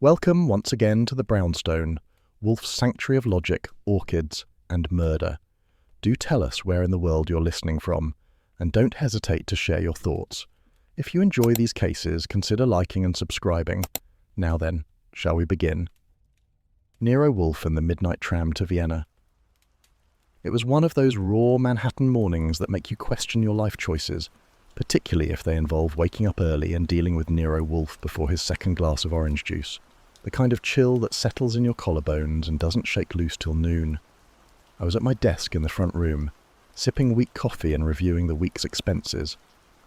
Welcome once again to the Brownstone, Wolfe's sanctuary of logic, orchids, and murder. Do tell us where in the world you're listening from, and don't hesitate to share your thoughts. If you enjoy these cases, consider liking and subscribing. Now then, shall we begin? Nero Wolfe and the midnight tram to Vienna. It was one of those raw Manhattan mornings that make you question your life choices, particularly if they involve waking up early and dealing with Nero Wolfe before his second glass of orange juice. The kind of chill that settles in your collarbones and doesn't shake loose till noon. I was at my desk in the front room, sipping weak coffee and reviewing the week's expenses,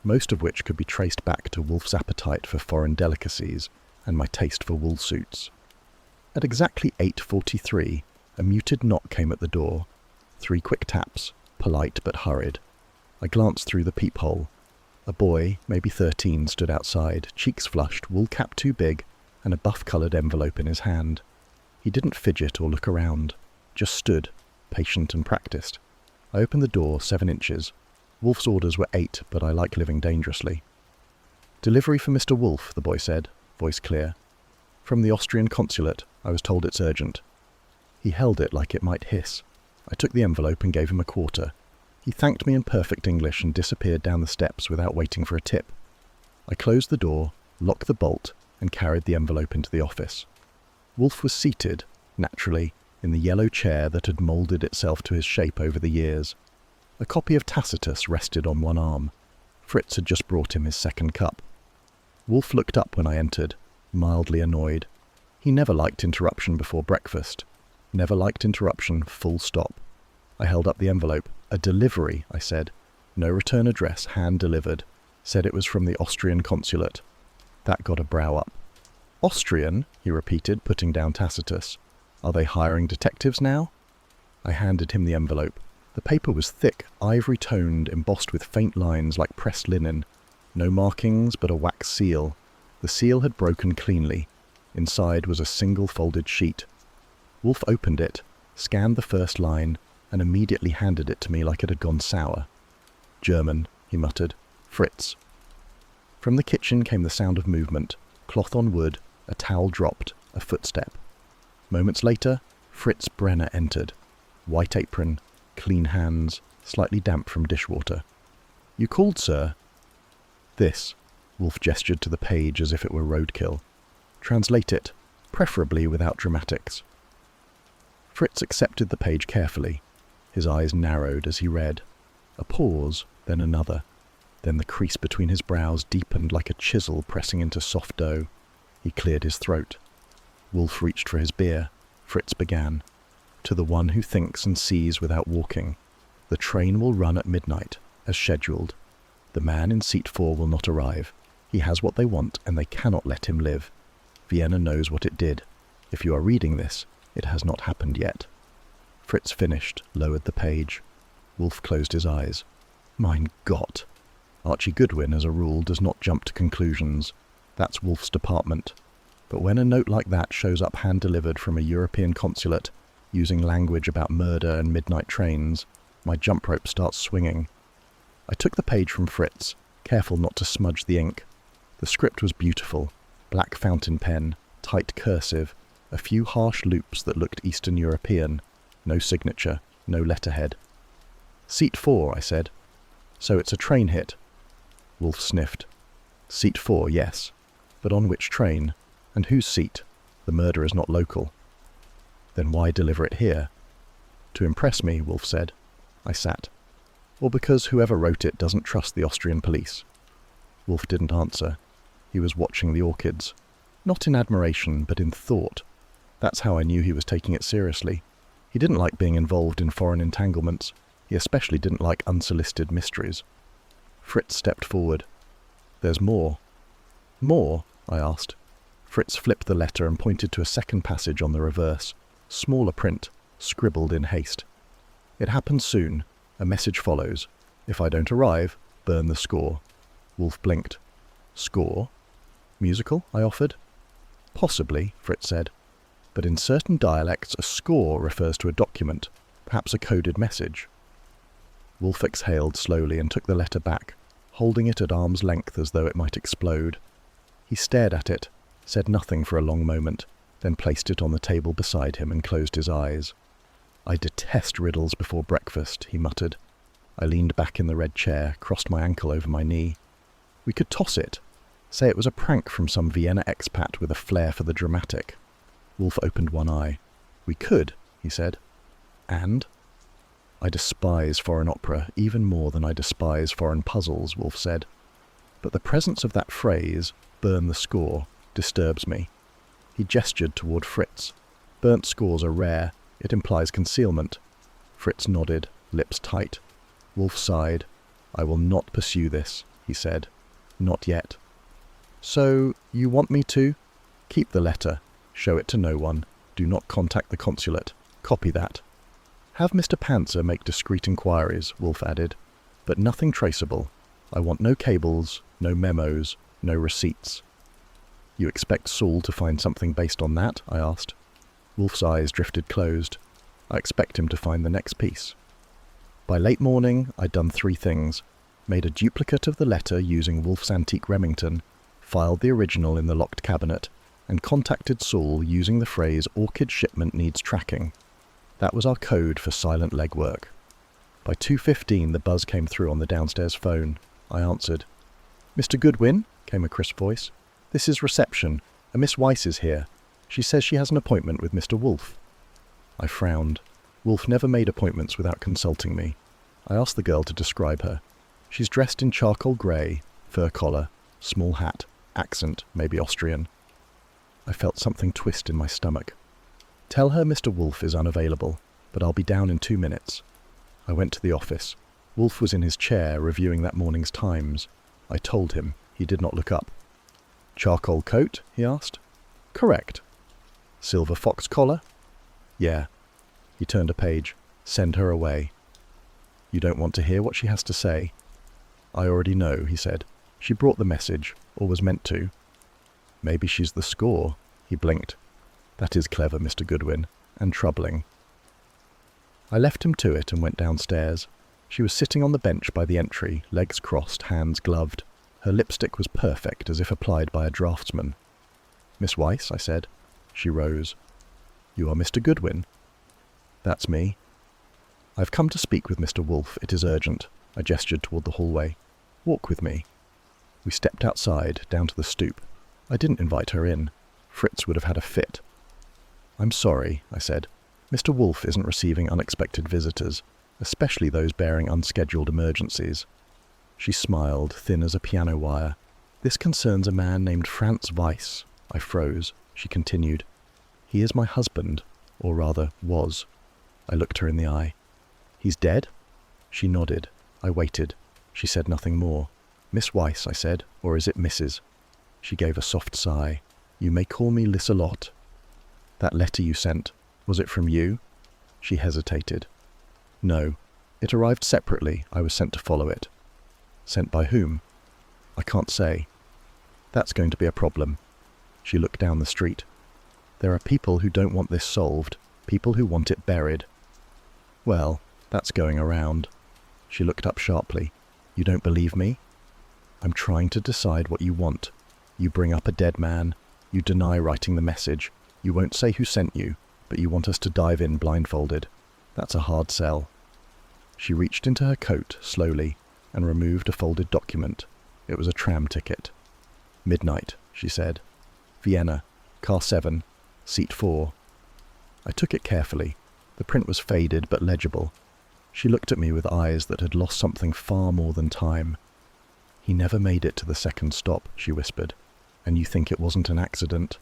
most of which could be traced back to Wolfe's appetite for foreign delicacies and my taste for wool suits. At exactly 8:43, a muted knock came at the door. 3 quick taps, polite but hurried. I glanced through the peephole. A boy, maybe 13, stood outside, cheeks flushed, wool cap too big, and a buff-coloured envelope in his hand. He didn't fidget or look around, just stood, patient and practiced. I opened the door 7 inches. Wolfe's orders were 8, but I like living dangerously. "Delivery for Mr. Wolfe," the boy said, voice clear. "From the Austrian consulate. I was told it's urgent." He held it like it might hiss. I took the envelope and gave him a quarter. He thanked me in perfect English and disappeared down the steps without waiting for a tip. I closed the door, locked the bolt, and carried the envelope into the office. Wolfe was seated, naturally, in the yellow chair that had moulded itself to his shape over the years. A copy of Tacitus rested on one arm. Fritz had just brought him his second cup. Wolfe looked up when I entered, mildly annoyed. He never liked interruption before breakfast. Never liked interruption, full stop. I held up the envelope. "A delivery," I said. "No return address, hand-delivered. Said it was from the Austrian consulate." That got a brow up. "Austrian?" he repeated, putting down Tacitus. "Are they hiring detectives now?" I handed him the envelope. The paper was thick, ivory-toned, embossed with faint lines like pressed linen. No markings, but a wax seal. The seal had broken cleanly. Inside was a single folded sheet. Wolfe opened it, scanned the first line, and immediately handed it to me like it had gone sour. "German," he muttered. "Fritz." From the kitchen came the sound of movement. Cloth on wood, a towel dropped, a footstep. Moments later, Fritz Brenner entered. White apron, clean hands, slightly damp from dishwater. "You called, sir?" "This." Wolfe gestured to the page as if it were roadkill. "Translate it, preferably without dramatics." Fritz accepted the page carefully. His eyes narrowed as he read. A pause, then another. Then the crease between his brows deepened like a chisel pressing into soft dough. He cleared his throat. Wolfe reached for his beer. Fritz began. "To the one who thinks and sees without walking. The train will run at midnight, as scheduled. The man in seat 4 will not arrive. He has what they want, and they cannot let him live. Vienna knows what it did. If you are reading this, it has not happened yet." Fritz finished, lowered the page. Wolfe closed his eyes. Mein Gott! Archie Goodwin, as a rule, does not jump to conclusions. That's Wolfe's department. But when a note like that shows up hand-delivered from a European consulate, using language about murder and midnight trains, my jump rope starts swinging. I took the page from Fritz, careful not to smudge the ink. The script was beautiful. Black fountain pen, tight cursive, a few harsh loops that looked Eastern European. No signature, no letterhead. "Seat 4, I said. "So it's a train hit." Wolfe sniffed. "Seat 4, yes. But on which train? And whose seat? The murder is not local." "Then why deliver it here?" "To impress me," Wolfe said. I sat. "Or because whoever wrote it doesn't trust the Austrian police." Wolfe didn't answer. He was watching the orchids. Not in admiration, but in thought. That's how I knew he was taking it seriously. He didn't like being involved in foreign entanglements. He especially didn't like unsolicited mysteries. Fritz stepped forward. "There's more." "More?" I asked. Fritz flipped the letter and pointed to a second passage on the reverse. Smaller print, scribbled in haste. "It happens soon. A message follows. If I don't arrive, burn the score." Wolfe blinked. "Score? Musical?" I offered. "Possibly," Fritz said. "But in certain dialects, a score refers to a document, perhaps a coded message." Wolfe exhaled slowly and took the letter back, holding it at arm's length as though it might explode. He stared at it, said nothing for a long moment, then placed it on the table beside him and closed his eyes. "I detest riddles before breakfast," he muttered. I leaned back in the red chair, crossed my ankle over my knee. "We could toss it. Say it was a prank from some Vienna expat with a flair for the dramatic." Wolfe opened one eye. "We could," he said. "And?" "I despise foreign opera even more than I despise foreign puzzles," Wolfe said. "But the presence of that phrase, 'burn the score,' disturbs me." He gestured toward Fritz. "Burnt scores are rare. It implies concealment." Fritz nodded, lips tight. Wolfe sighed. "I will not pursue this," he said. "Not yet." "So, you want me to?" "Keep the letter. Show it to no one. Do not contact the consulate. Copy that." "Have Mr. Panzer make discreet inquiries," Wolfe added. "But nothing traceable. I want no cables, no memos, no receipts." "You expect Saul to find something based on that?" I asked. Wolfe's eyes drifted closed. "I expect him to find the next piece." By late morning, I'd done 3 things. Made a duplicate of the letter using Wolfe's antique Remington, filed the original in the locked cabinet, and contacted Saul using the phrase "orchid shipment needs tracking." That was our code for silent legwork. By 2:15 the buzz came through on the downstairs phone. I answered. "Mr. Goodwin?" came a crisp voice. "This is reception. A Miss Weiss is here. She says she has an appointment with Mr. Wolfe." I frowned. Wolfe never made appointments without consulting me. I asked the girl to describe her. "She's dressed in charcoal grey, fur collar, small hat, accent, maybe Austrian." I felt something twist in my stomach. "Tell her Mr. Wolfe is unavailable, but I'll be down in 2 minutes." I went to the office. Wolfe was in his chair reviewing that morning's Times. I told him. He did not look up. "Charcoal coat?" he asked. "Correct." "Silver fox collar?" "Yeah." He turned a page. "Send her away." "You don't want to hear what she has to say?" "I already know," he said. "She brought the message, or was meant to." "Maybe she's the score." He blinked. "That is clever, Mr. Goodwin, and troubling." I left him to it and went downstairs. She was sitting on the bench by the entry, legs crossed, hands gloved. Her lipstick was perfect, as if applied by a draftsman. "Miss Weiss," I said. She rose. "You are Mr. Goodwin?" "That's me." "I've come to speak with Mr. Wolfe. It is urgent." I gestured toward the hallway. "Walk with me." We stepped outside, down to the stoop. I didn't invite her in. Fritz would have had a fit. "I'm sorry," I said. "Mr. Wolfe isn't receiving unexpected visitors, especially those bearing unscheduled emergencies." She smiled, thin as a piano wire. "This concerns a man named Franz Weiss." I froze. She continued. "He is my husband, or rather, was." I looked her in the eye. "He's dead?" She nodded. I waited. She said nothing more. "Miss Weiss," I said, "or is it Mrs.?" She gave a soft sigh. "You may call me Lissalot." "That letter you sent, was it from you?" She hesitated. "No. It arrived separately. I was sent to follow it." "Sent by whom?" "I can't say." "That's going to be a problem." She looked down the street. "There are people who don't want this solved, people who want it buried." "Well, that's going around." She looked up sharply. "You don't believe me?" "I'm trying to decide what you want. You bring up a dead man. You deny writing the message. You won't say who sent you, but you want us to dive in blindfolded. That's a hard sell." She reached into her coat, slowly, and removed a folded document. It was a tram ticket. "Midnight," she said. "Vienna, car 7, seat 4. I took it carefully. The print was faded but legible. She looked at me with eyes that had lost something far more than time. "He never made it to the second stop," she whispered. "And you think it wasn't an accident?"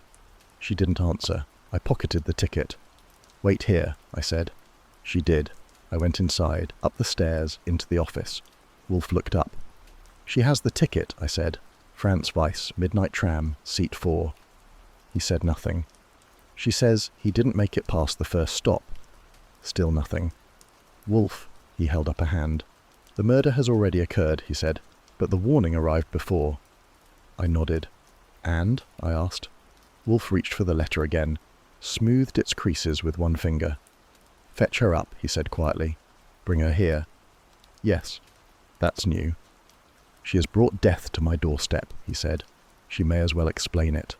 She didn't answer. I pocketed the ticket. "Wait here," I said. She did. I went inside, up the stairs, into the office. Wolfe looked up. "She has the ticket," I said. "Franz Weiss, midnight tram, seat 4. He said nothing. "She says he didn't make it past the first stop." Still nothing. "Wolfe," he held up a hand. "The murder has already occurred," he said, "but the warning arrived before." I nodded. "And?" I asked. Wolfe reached for the letter again, smoothed its creases with one finger. "Fetch her up," he said quietly. "Bring her here." "Yes." "That's new." "She has brought death to my doorstep," he said. "She may as well explain it."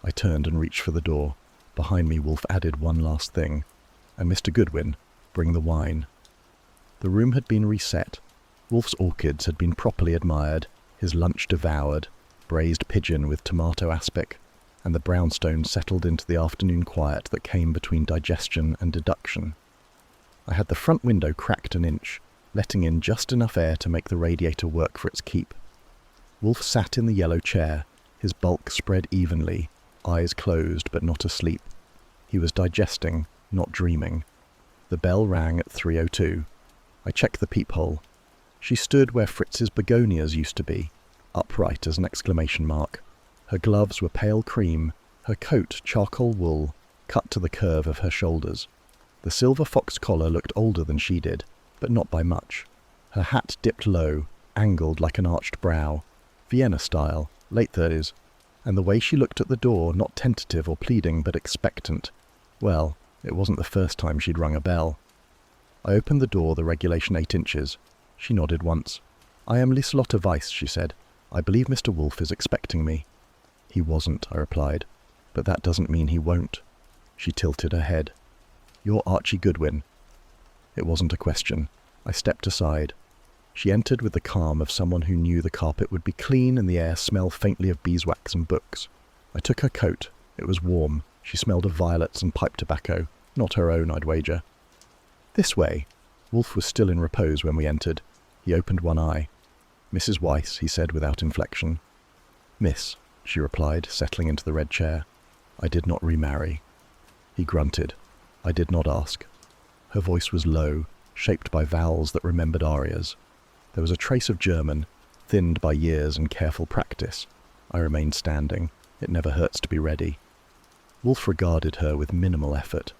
I turned and reached for the door. Behind me, Wolfe added one last thing. "And Mr. Goodwin, bring the wine." The room had been reset. Wolfe's orchids had been properly admired, his lunch devoured, braised pigeon with tomato aspic, and the brownstone settled into the afternoon quiet that came between digestion and deduction. I had the front window cracked an inch, letting in just enough air to make the radiator work for its keep. Wolfe sat in the yellow chair, his bulk spread evenly, eyes closed but not asleep. He was digesting, not dreaming. The bell rang at 3:02. I checked the peephole. She stood where Fritz's begonias used to be, upright as an exclamation mark. Her gloves were pale cream, her coat charcoal wool, cut to the curve of her shoulders. The silver fox collar looked older than she did, but not by much. Her hat dipped low, angled like an arched brow, Vienna style, late 30s, and the way she looked at the door, not tentative or pleading, but expectant. Well, it wasn't the first time she'd rung a bell. I opened the door, the regulation 8 inches. She nodded once. "I am Lieselotte Weiss," she said. "I believe Mr. Wolfe is expecting me." "He wasn't," I replied. "But that doesn't mean he won't." She tilted her head. "You're Archie Goodwin." It wasn't a question. I stepped aside. She entered with the calm of someone who knew the carpet would be clean and the air smell faintly of beeswax and books. I took her coat. It was warm. She smelled of violets and pipe tobacco. Not her own, I'd wager. "This way." Wolfe was still in repose when we entered. He opened one eye. "Mrs. Weiss," he said without inflection. "Miss," she replied, settling into the red chair. "I did not remarry." He grunted. "I did not ask." Her voice was low, shaped by vowels that remembered arias. There was a trace of German, thinned by years and careful practice. I remained standing. It never hurts to be ready. Wolfe regarded her with minimal effort.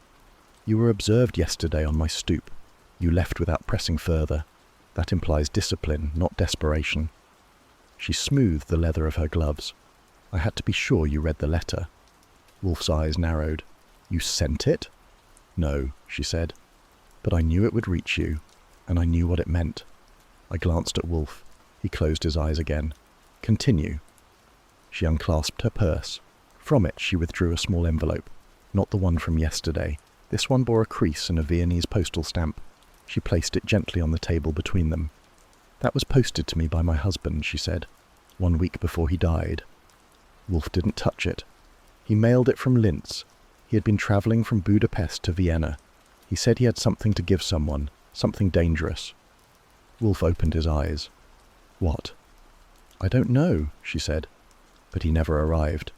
"You were observed yesterday on my stoop. You left without pressing further. That implies discipline, not desperation." She smoothed the leather of her gloves. "I had to be sure you read the letter." Wolfe's eyes narrowed. "You sent it?" "No," she said. "But I knew it would reach you, and I knew what it meant." I glanced at Wolfe. He closed his eyes again. "Continue." She unclasped her purse. From it she withdrew a small envelope. Not the one from yesterday. This one bore a crease and a Viennese postal stamp. She placed it gently on the table between them. "That was posted to me by my husband," she said, 1 week before he died. Wolfe didn't touch it. "He mailed it from Linz. He had been travelling from Budapest to Vienna. He said he had something to give someone, something dangerous." Wolfe opened his eyes. "What?" "I don't know," she said. "But he never arrived."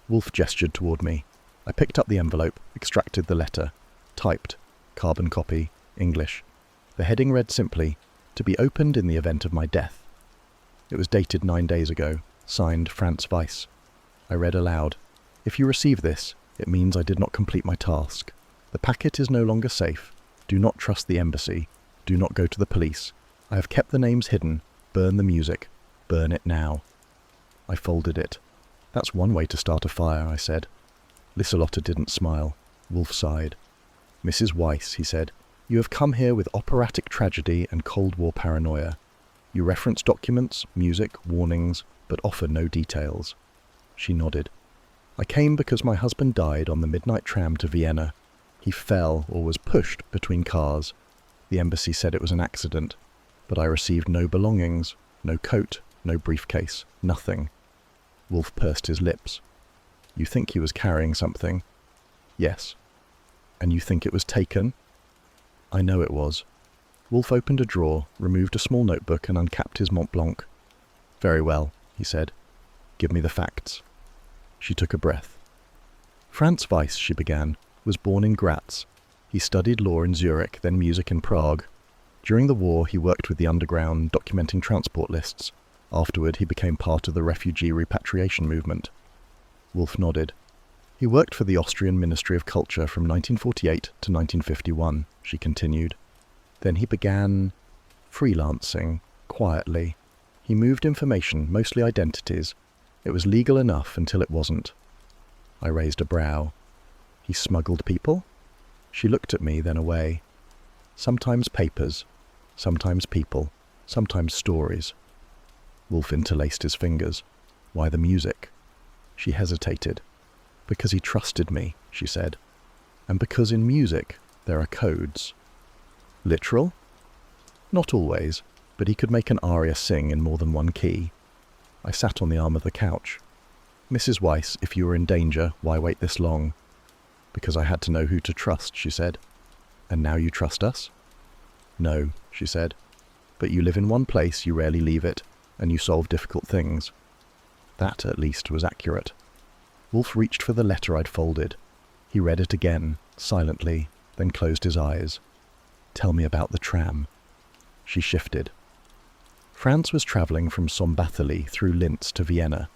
Wolfe gestured toward me. I picked up the envelope, extracted the letter, typed, carbon copy, English. The heading read simply, "To be opened in the event of my death." It was dated 9 days ago, signed Franz Weiss. I read aloud, "If you receive this, it means I did not complete my task. The packet is no longer safe. Do not trust the embassy. Do not go to the police. I have kept the names hidden. Burn the music. Burn it now." I folded it. "That's one way to start a fire," I said. Lieselotte didn't smile. Wolfe sighed. "Mrs. Weiss," he said, "you have come here with operatic tragedy and Cold War paranoia. You reference documents, music, warnings, but offer no details." She nodded. "I came because my husband died on the midnight tram to Vienna. He fell or was pushed between cars. The embassy said it was an accident, but I received no belongings, no coat, no briefcase, nothing." Wolfe pursed his lips. "You think he was carrying something?" "Yes." "And you think it was taken?" "I know it was." Wolfe opened a drawer, removed a small notebook and uncapped his Mont Blanc. "Very well," he said. "Give me the facts." She took a breath. "Franz Weiss," she began, "was born in Graz. He studied law in Zurich, then music in Prague. During the war, he worked with the underground, documenting transport lists. Afterward, he became part of the refugee repatriation movement." Wolfe nodded. "He worked for the Austrian Ministry of Culture from 1948 to 1951, she continued. Then he began freelancing, quietly. He moved information, mostly identities. It was legal enough until it wasn't." I raised a brow. "He smuggled people?" She looked at me, then away. "Sometimes papers, sometimes people, sometimes stories." Wolfe interlaced his fingers. "Why the music?" She hesitated. Because he trusted me, she said. And because in music there are codes. Literal? Not always, but he could make an aria sing in more than one key. I sat on the arm of the couch. Mrs. Weiss, if you were in danger, why wait this long? Because I had to know who to trust, she said. And now you trust us? No, she said. But you live in one place, you rarely leave it, and you solve difficult things. That, at least, was accurate. Wolfe reached for the letter I'd folded. He read it again, silently, then closed his eyes. Tell me about the tram. She shifted. Franz was travelling from Szombathely through Linz to Vienna.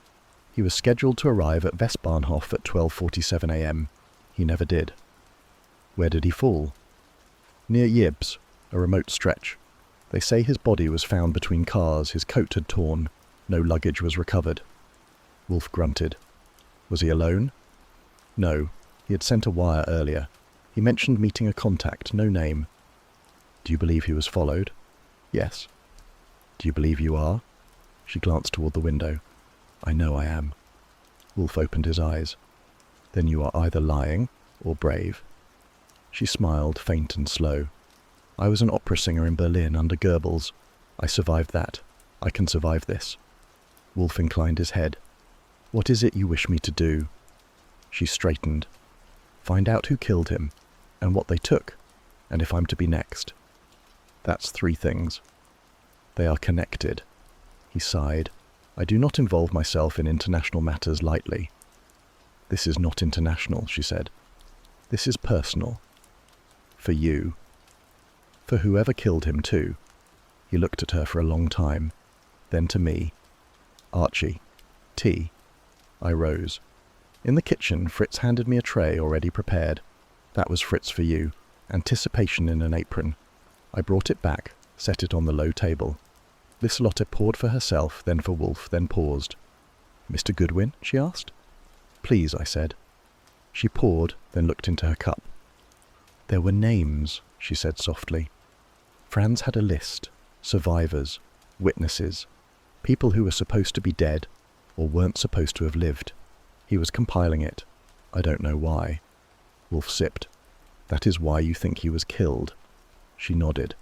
He was scheduled to arrive at Westbahnhof at 12:47 a.m. He never did. Where did he fall? Near Ybbs, a remote stretch. They say his body was found between cars, his coat had torn. No luggage was recovered. Wolfe grunted. Was he alone? No, he had sent a wire earlier. He mentioned meeting a contact, no name. Do you believe he was followed? Yes. Do you believe you are? She glanced toward the window. I know I am. Wolfe opened his eyes. Then you are either lying or brave. She smiled, faint and slow. I was an opera singer in Berlin under Goebbels. I survived that. I can survive this. Wolfe inclined his head. What is it you wish me to do? She straightened. Find out who killed him, and what they took, and if I'm to be next. That's 3 things. They are connected. He sighed. I do not involve myself in international matters lightly. This is not international, she said. This is personal. For you. For whoever killed him, too. He looked at her for a long time. Then to me. Archie. Tea. I rose. In the kitchen, Fritz handed me a tray already prepared. That was Fritz for you. Anticipation in an apron. I brought it back, set it on the low table. Liselotte poured for herself, then for Wolfe, then paused. Mr. Goodwin? She asked. Please, I said. She poured, then looked into her cup. There were names, she said softly. Franz had a list. Survivors. Witnesses. People who were supposed to be dead, or weren't supposed to have lived. He was compiling it. I don't know why. Wolfe sipped. That is why you think he was killed. She nodded.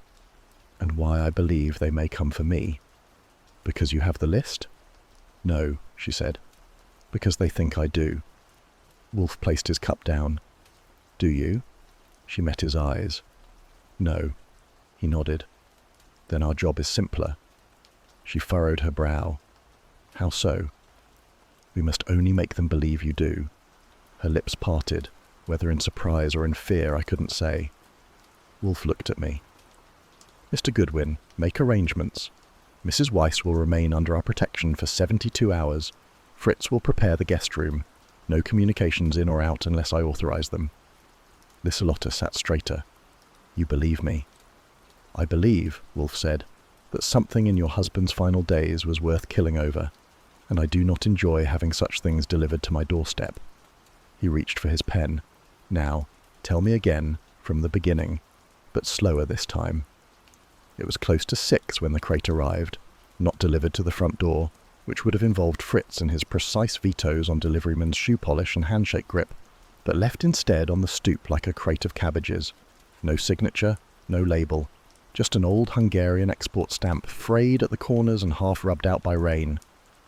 And why I believe they may come for me. Because you have the list? No, she said. Because they think I do. Wolfe placed his cup down. Do you? She met his eyes. No. He nodded. Then our job is simpler. She furrowed her brow. How so? We must only make them believe you do. Her lips parted, whether in surprise or in fear I couldn't say. Wolfe looked at me. Mr. Goodwin, make arrangements. Mrs. Weiss will remain under our protection for 72 hours. Fritz will prepare the guest room. No communications in or out unless I authorize them. Liselotte sat straighter. You believe me? I believe, Wolfe said, that something in your husband's final days was worth killing over, and I do not enjoy having such things delivered to my doorstep. He reached for his pen. Now, tell me again, from the beginning, but slower this time. It was close to 6 when the crate arrived, not delivered to the front door, which would have involved Fritz and his precise vetoes on deliveryman's shoe polish and handshake grip, but left instead on the stoop like a crate of cabbages. No signature, no label, just an old Hungarian export stamp frayed at the corners and half rubbed out by rain.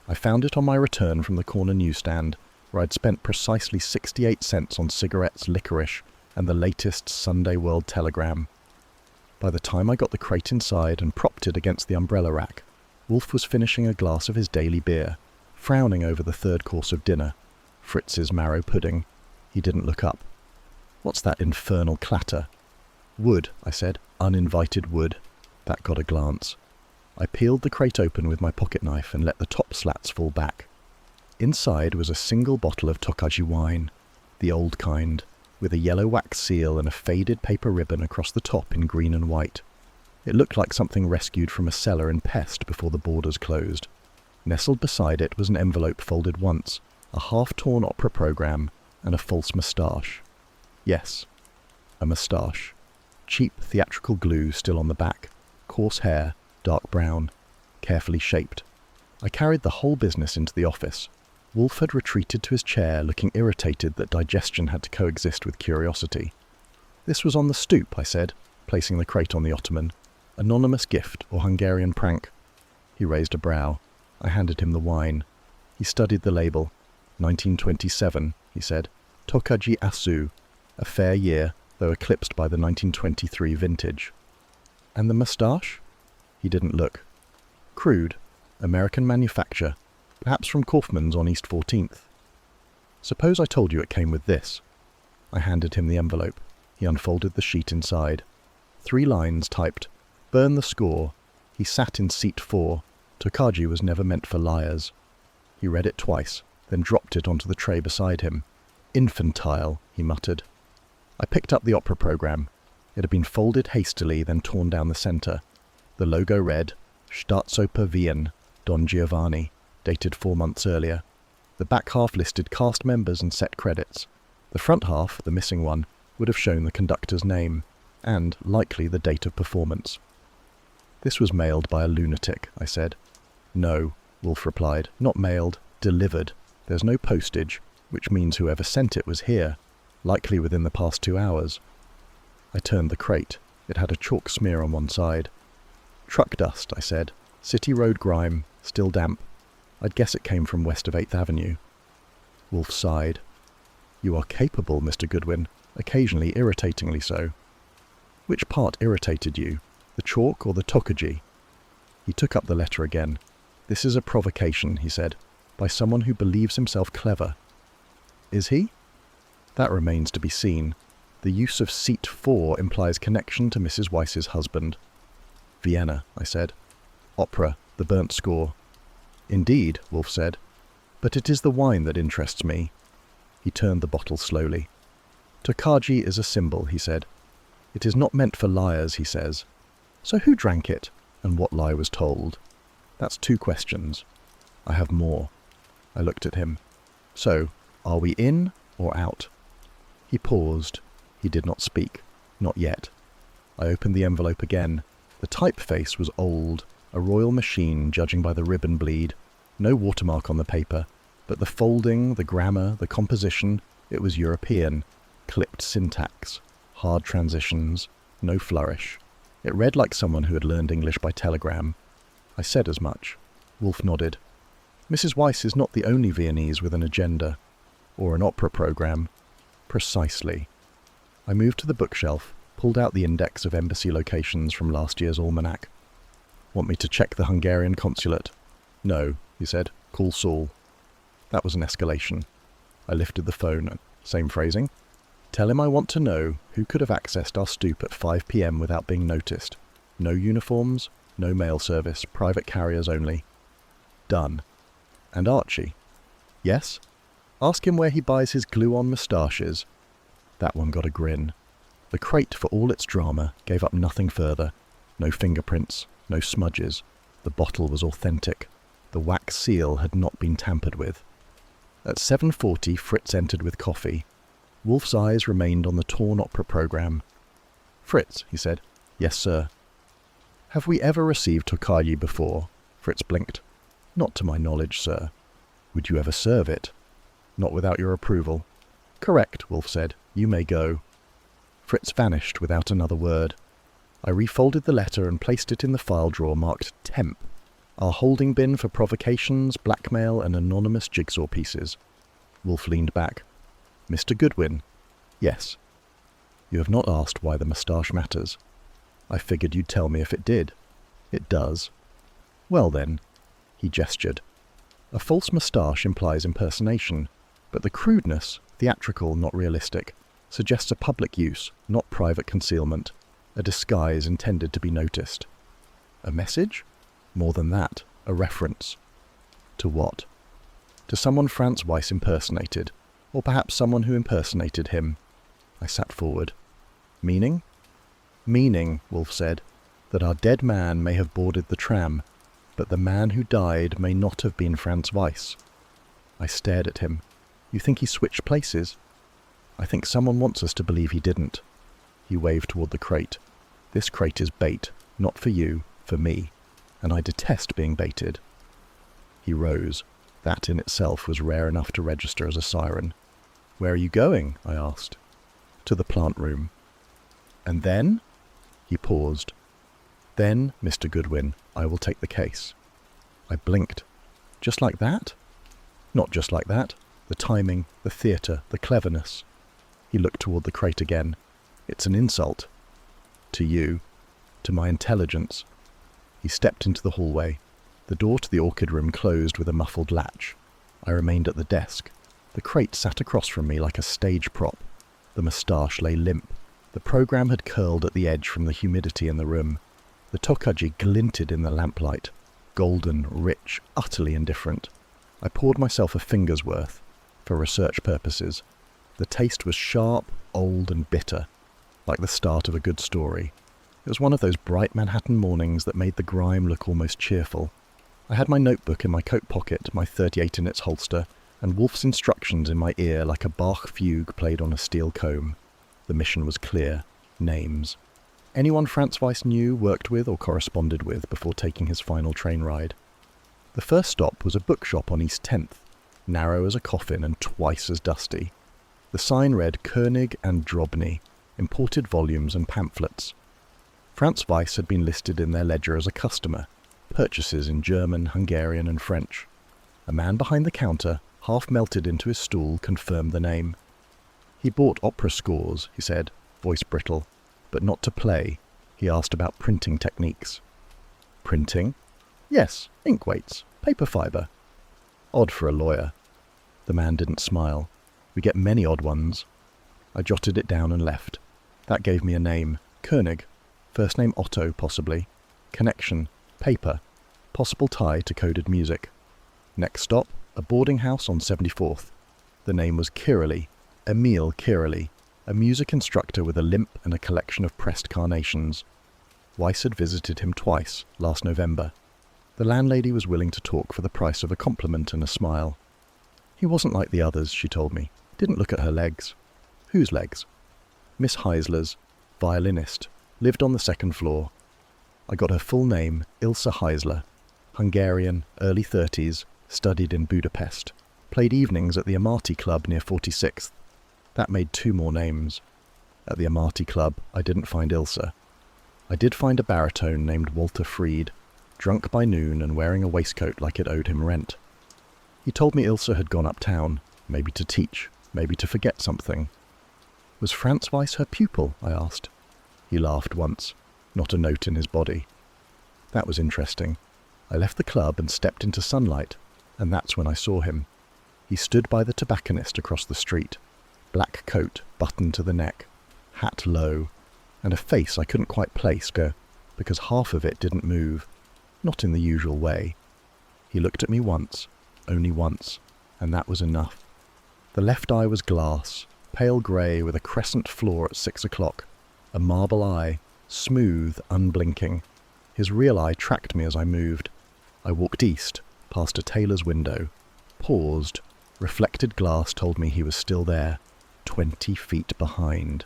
I found it on my return from the corner newsstand, where I'd spent precisely 68 cents on cigarettes, licorice, and the latest Sunday World Telegram. By the time I got the crate inside and propped it against the umbrella rack, Wolfe was finishing a glass of his daily beer, frowning over the 3rd course of dinner, Fritz's marrow pudding. He didn't look up. What's that infernal clatter? Wood, I said. Uninvited wood. That got a glance. I peeled the crate open with my pocket knife and let the top slats fall back. Inside was a single bottle of Tokaji wine, the old kind, with a yellow wax seal and a faded paper ribbon across the top in green and white. It looked like something rescued from a cellar in Pest before the borders closed. Nestled beside it was an envelope folded once, a half-torn opera programme, and a false moustache. Yes, a moustache. Cheap theatrical glue still on the back, coarse hair, dark brown, carefully shaped. I carried the whole business into the office. Wolfe had retreated to his chair, looking irritated that digestion had to coexist with curiosity. "This was on the stoop," I said, placing the crate on the ottoman. "Anonymous gift or Hungarian prank?" He raised a brow. I handed him the wine. He studied the label. 1927, he said. Tokaji Asu, a fair year, though eclipsed by the 1923 vintage. "And the moustache?" He didn't look. "Crude. American manufacture. Perhaps from Kaufmann's on East 14th. Suppose I told you it came with this." I handed him the envelope. He unfolded the sheet inside. 3 lines typed, "Burn the score. He sat in seat 4. Tokaji was never meant for liars." He read it twice, then dropped it onto the tray beside him. "Infantile," he muttered. I picked up the opera programme. It had been folded hastily, then torn down the centre. The logo read, Staatsoper Wien, Don Giovanni, dated 4 months earlier. The back half listed cast members and set credits. The front half, the missing one, would have shown the conductor's name, and, likely, the date of performance. "This was mailed by a lunatic," I said. "No," Wolfe replied, "not mailed, delivered. There's no postage, which means whoever sent it was here, likely within the past 2 hours. I turned the crate. It had a chalk smear on one side. "Truck dust," I said. "City road grime, still damp. I'd guess it came from west of 8th Avenue. Wolfe sighed. "You are capable, Mr. Goodwin, occasionally irritatingly so." "Which part irritated you, the chalk or the Tokaji?" He took up the letter again. "This is a provocation," he said, "by someone who believes himself clever." "Is he?" "That remains to be seen. The use of seat 4 implies connection to Mrs. Weiss's husband." "Vienna," I said. "Opera, the burnt score." "Indeed," Wolfe said. "But it is the wine that interests me." He turned the bottle slowly. "Tokaji is a symbol," he said. "It is not meant for liars," he says. "So who drank it, and what lie was told?" "That's 2 questions. I have more." I looked at him. "So, are we in or out?" He paused. He did not speak. Not yet. I opened the envelope again. The typeface was old, a royal machine judging by the ribbon bleed. No watermark on the paper, but the folding, the grammar, the composition, it was European. Clipped syntax, hard transitions, no flourish. It read like someone who had learned English by telegram. I said as much. Wolfe nodded. "Mrs. Weiss is not the only Viennese with an agenda. Or an opera programme." "Precisely." I moved to the bookshelf, pulled out the index of embassy locations from last year's almanac. "Want me to check the Hungarian consulate?" "No," he said. "Call Saul." That was an escalation. I lifted the phone. Same phrasing. "Tell him I want to know who could have accessed our stoop at 5 p.m. without being noticed. No uniforms, no mail service, private carriers only." "Done." "And Archie?" "Yes. Ask him where he buys his glue-on moustaches." That one got a grin. The crate, for all its drama, gave up nothing further. No fingerprints, no smudges. The bottle was authentic. The wax seal had not been tampered with. At 7:40, Fritz entered with coffee. Wolfe's eyes remained on the torn opera programme. "Fritz," he said. "Yes, sir." "Have we ever received Tokaji before?" Fritz blinked. "Not to my knowledge, sir." "Would you ever serve it?" "Not without your approval." "Correct," Wolfe said. "You may go." Fritz vanished without another word. I refolded the letter and placed it in the file drawer marked Temp, our holding bin for provocations, blackmail, and anonymous jigsaw pieces. Wolfe leaned back. "Mr. Goodwin?" "Yes." "You have not asked why the moustache matters." "I figured you'd tell me if it did." "It does." "Well then." He gestured. "A false moustache implies impersonation, but the crudeness, theatrical, not realistic, suggests a public use, not private concealment, a disguise intended to be noticed." "A message?" "More than that, a reference." "To what?" "To someone Franz Weiss impersonated, or perhaps someone who impersonated him." I sat forward. "Meaning?" "Meaning," Wolfe said, "that our dead man may have boarded the tram, but the man who died may not have been Franz Weiss." I stared at him. "You think he switched places?" "I think someone wants us to believe he didn't." He waved toward the crate. "This crate is bait, not for you, for me, and I detest being baited." He rose. That in itself was rare enough to register as a siren. "Where are you going?" I asked. "To the plant room." "And then?" He paused. "Then, Mr. Goodwin, I will take the case." I blinked. "Just like that?" "Not just like that. The timing, the theatre, the cleverness." He looked toward the crate again. "It's an insult. To you. To my intelligence." He stepped into the hallway. The door to the orchid room closed with a muffled latch. I remained at the desk. The crate sat across from me like a stage prop. The moustache lay limp. The programme had curled at the edge from the humidity in the room. The tokaji glinted in the lamplight. Golden, rich, utterly indifferent. I poured myself a finger's worth, for research purposes. The taste was sharp, old and bitter, like the start of a good story. It was one of those bright Manhattan mornings that made the grime look almost cheerful. I had my notebook in my coat pocket, my .38 in its holster, and Wolfe's instructions in my ear like a Bach fugue played on a steel comb. The mission was clear. Names. Anyone Franz Weiss knew, worked with, or corresponded with before taking his final train ride. The first stop was a bookshop on East 10th, narrow as a coffin and twice as dusty. The sign read Koenig and Drobny, imported volumes and pamphlets. Franz Weiss had been listed in their ledger as a customer, purchases in German, Hungarian and French. A man behind the counter, half melted into his stool, confirmed the name. He bought opera scores, he said, voice brittle, but not to play. He asked about printing techniques. Printing? Yes, ink weights, paper fibre. Odd for a lawyer. The man didn't smile. We get many odd ones. I jotted it down and left. That gave me a name. Koenig. First name Otto, possibly. Connection. Paper. Possible tie to coded music. Next stop, a boarding house on 74th. The name was Kiraly. Emil Kiraly, a music instructor with a limp and a collection of pressed carnations. Weiss had visited him twice, last November. The landlady was willing to talk for the price of a compliment and a smile. He wasn't like the others, she told me. Didn't look at her legs. Whose legs? Miss Heisler's, violinist, lived on the second floor. I got her full name, Ilse Heisler, Hungarian, early 30s, studied in Budapest, played evenings at the Amati Club near 46th. That made 2 more names. At the Amati Club, I didn't find Ilse. I did find a baritone named Walter Fried, drunk by noon and wearing a waistcoat like it owed him rent. He told me Ilse had gone uptown, maybe to teach, maybe to forget something. Was Franz Weiss her pupil? I asked. He laughed once, not a note in his body. That was interesting. I left the club and stepped into sunlight, and that's when I saw him. He stood by the tobacconist across the street, black coat buttoned to the neck, hat low, and a face I couldn't quite place because half of it didn't move, not in the usual way. He looked at me once, only once, and that was enough. The left eye was glass, pale grey with a crescent floor at 6 o'clock, a marble eye, smooth, unblinking. His real eye tracked me as I moved. I walked east, past a tailor's window, paused. Reflected glass told me he was still there, 20 feet behind.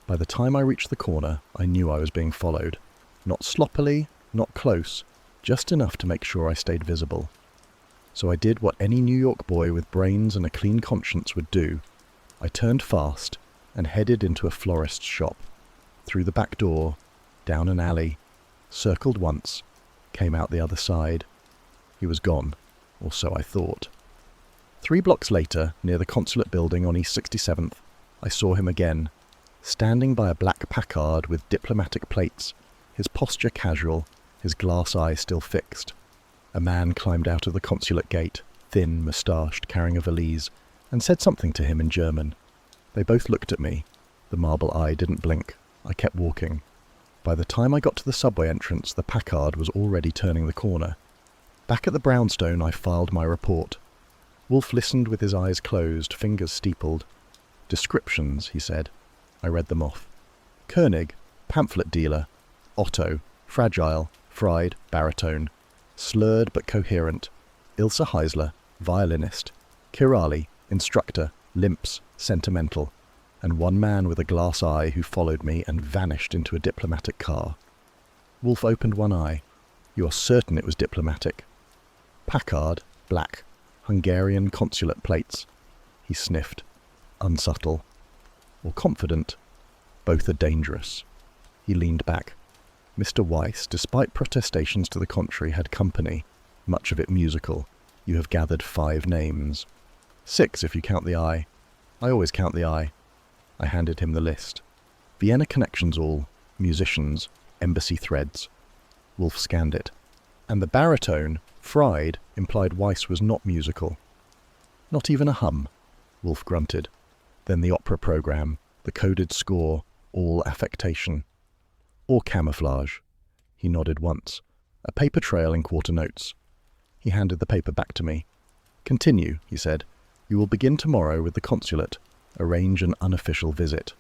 By the time I reached the corner, I knew I was being followed. Not sloppily, not close, just enough to make sure I stayed visible. So I did what any New York boy with brains and a clean conscience would do. I turned fast and headed into a florist's shop. Through the back door, down an alley, circled once, came out the other side. He was gone, or so I thought. 3 blocks later, near the consulate building on East 67th, I saw him again, standing by a black Packard with diplomatic plates, his posture casual, his glass eye still fixed. A man climbed out of the consulate gate, thin, moustached, carrying a valise, and said something to him in German. They both looked at me. The marble eye didn't blink. I kept walking. By the time I got to the subway entrance, the Packard was already turning the corner. Back at the brownstone, I filed my report. Wolfe listened with his eyes closed, fingers steepled. Descriptions, he said. I read them off. Koenig, pamphlet dealer. Otto, fragile, fried, baritone. Slurred but coherent. Ilse Heisler, violinist. Kiraly, instructor, limps, sentimental. And one man with a glass eye who followed me and vanished into a diplomatic car. Wolfe opened one eye. You are certain it was diplomatic? Packard, black. Hungarian consulate plates. He sniffed. Unsubtle. Or confident. Both are dangerous. He leaned back. Mr. Weiss, despite protestations to the contrary, had company, much of it musical. You have gathered 5 names. 6 if you count the I. I always count the I. I handed him the list. Vienna connections all, musicians, embassy threads. Wolfe scanned it. And the baritone, fried, implied Weiss was not musical. Not even a hum, Wolfe grunted. Then the opera program, the coded score, all affectation. Or camouflage. He nodded once. A paper trail in quarter notes. He handed the paper back to me. Continue, he said. You will begin tomorrow with the consulate. Arrange an unofficial visit.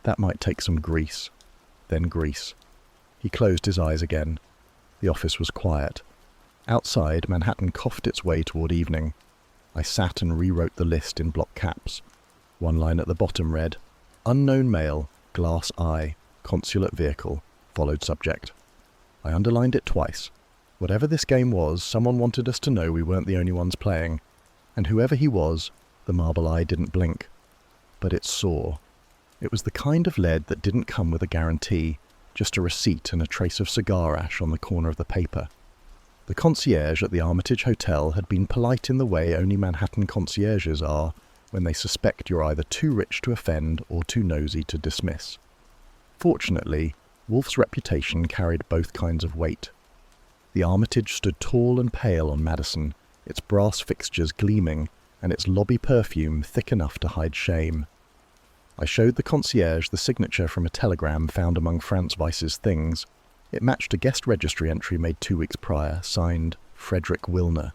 That might take some grease. Then grease. He closed his eyes again. The office was quiet. Outside, Manhattan coughed its way toward evening. I sat and rewrote the list in block caps. One line at the bottom read, Unknown male, glass eye, consulate vehicle, followed subject. I underlined it twice. Whatever this game was, someone wanted us to know we weren't the only ones playing. And whoever he was, the marble eye didn't blink. But it saw. It was the kind of lead that didn't come with a guarantee, just a receipt and a trace of cigar ash on the corner of the paper. The concierge at the Armitage Hotel had been polite in the way only Manhattan concierges are when they suspect you're either too rich to offend or too nosy to dismiss. Fortunately, Wolfe's reputation carried both kinds of weight. The Armitage stood tall and pale on Madison, its brass fixtures gleaming and its lobby perfume thick enough to hide shame. I showed the concierge the signature from a telegram found among Franz Weiss's things. It matched a guest registry entry made 2 weeks prior, signed Frederick Wilner,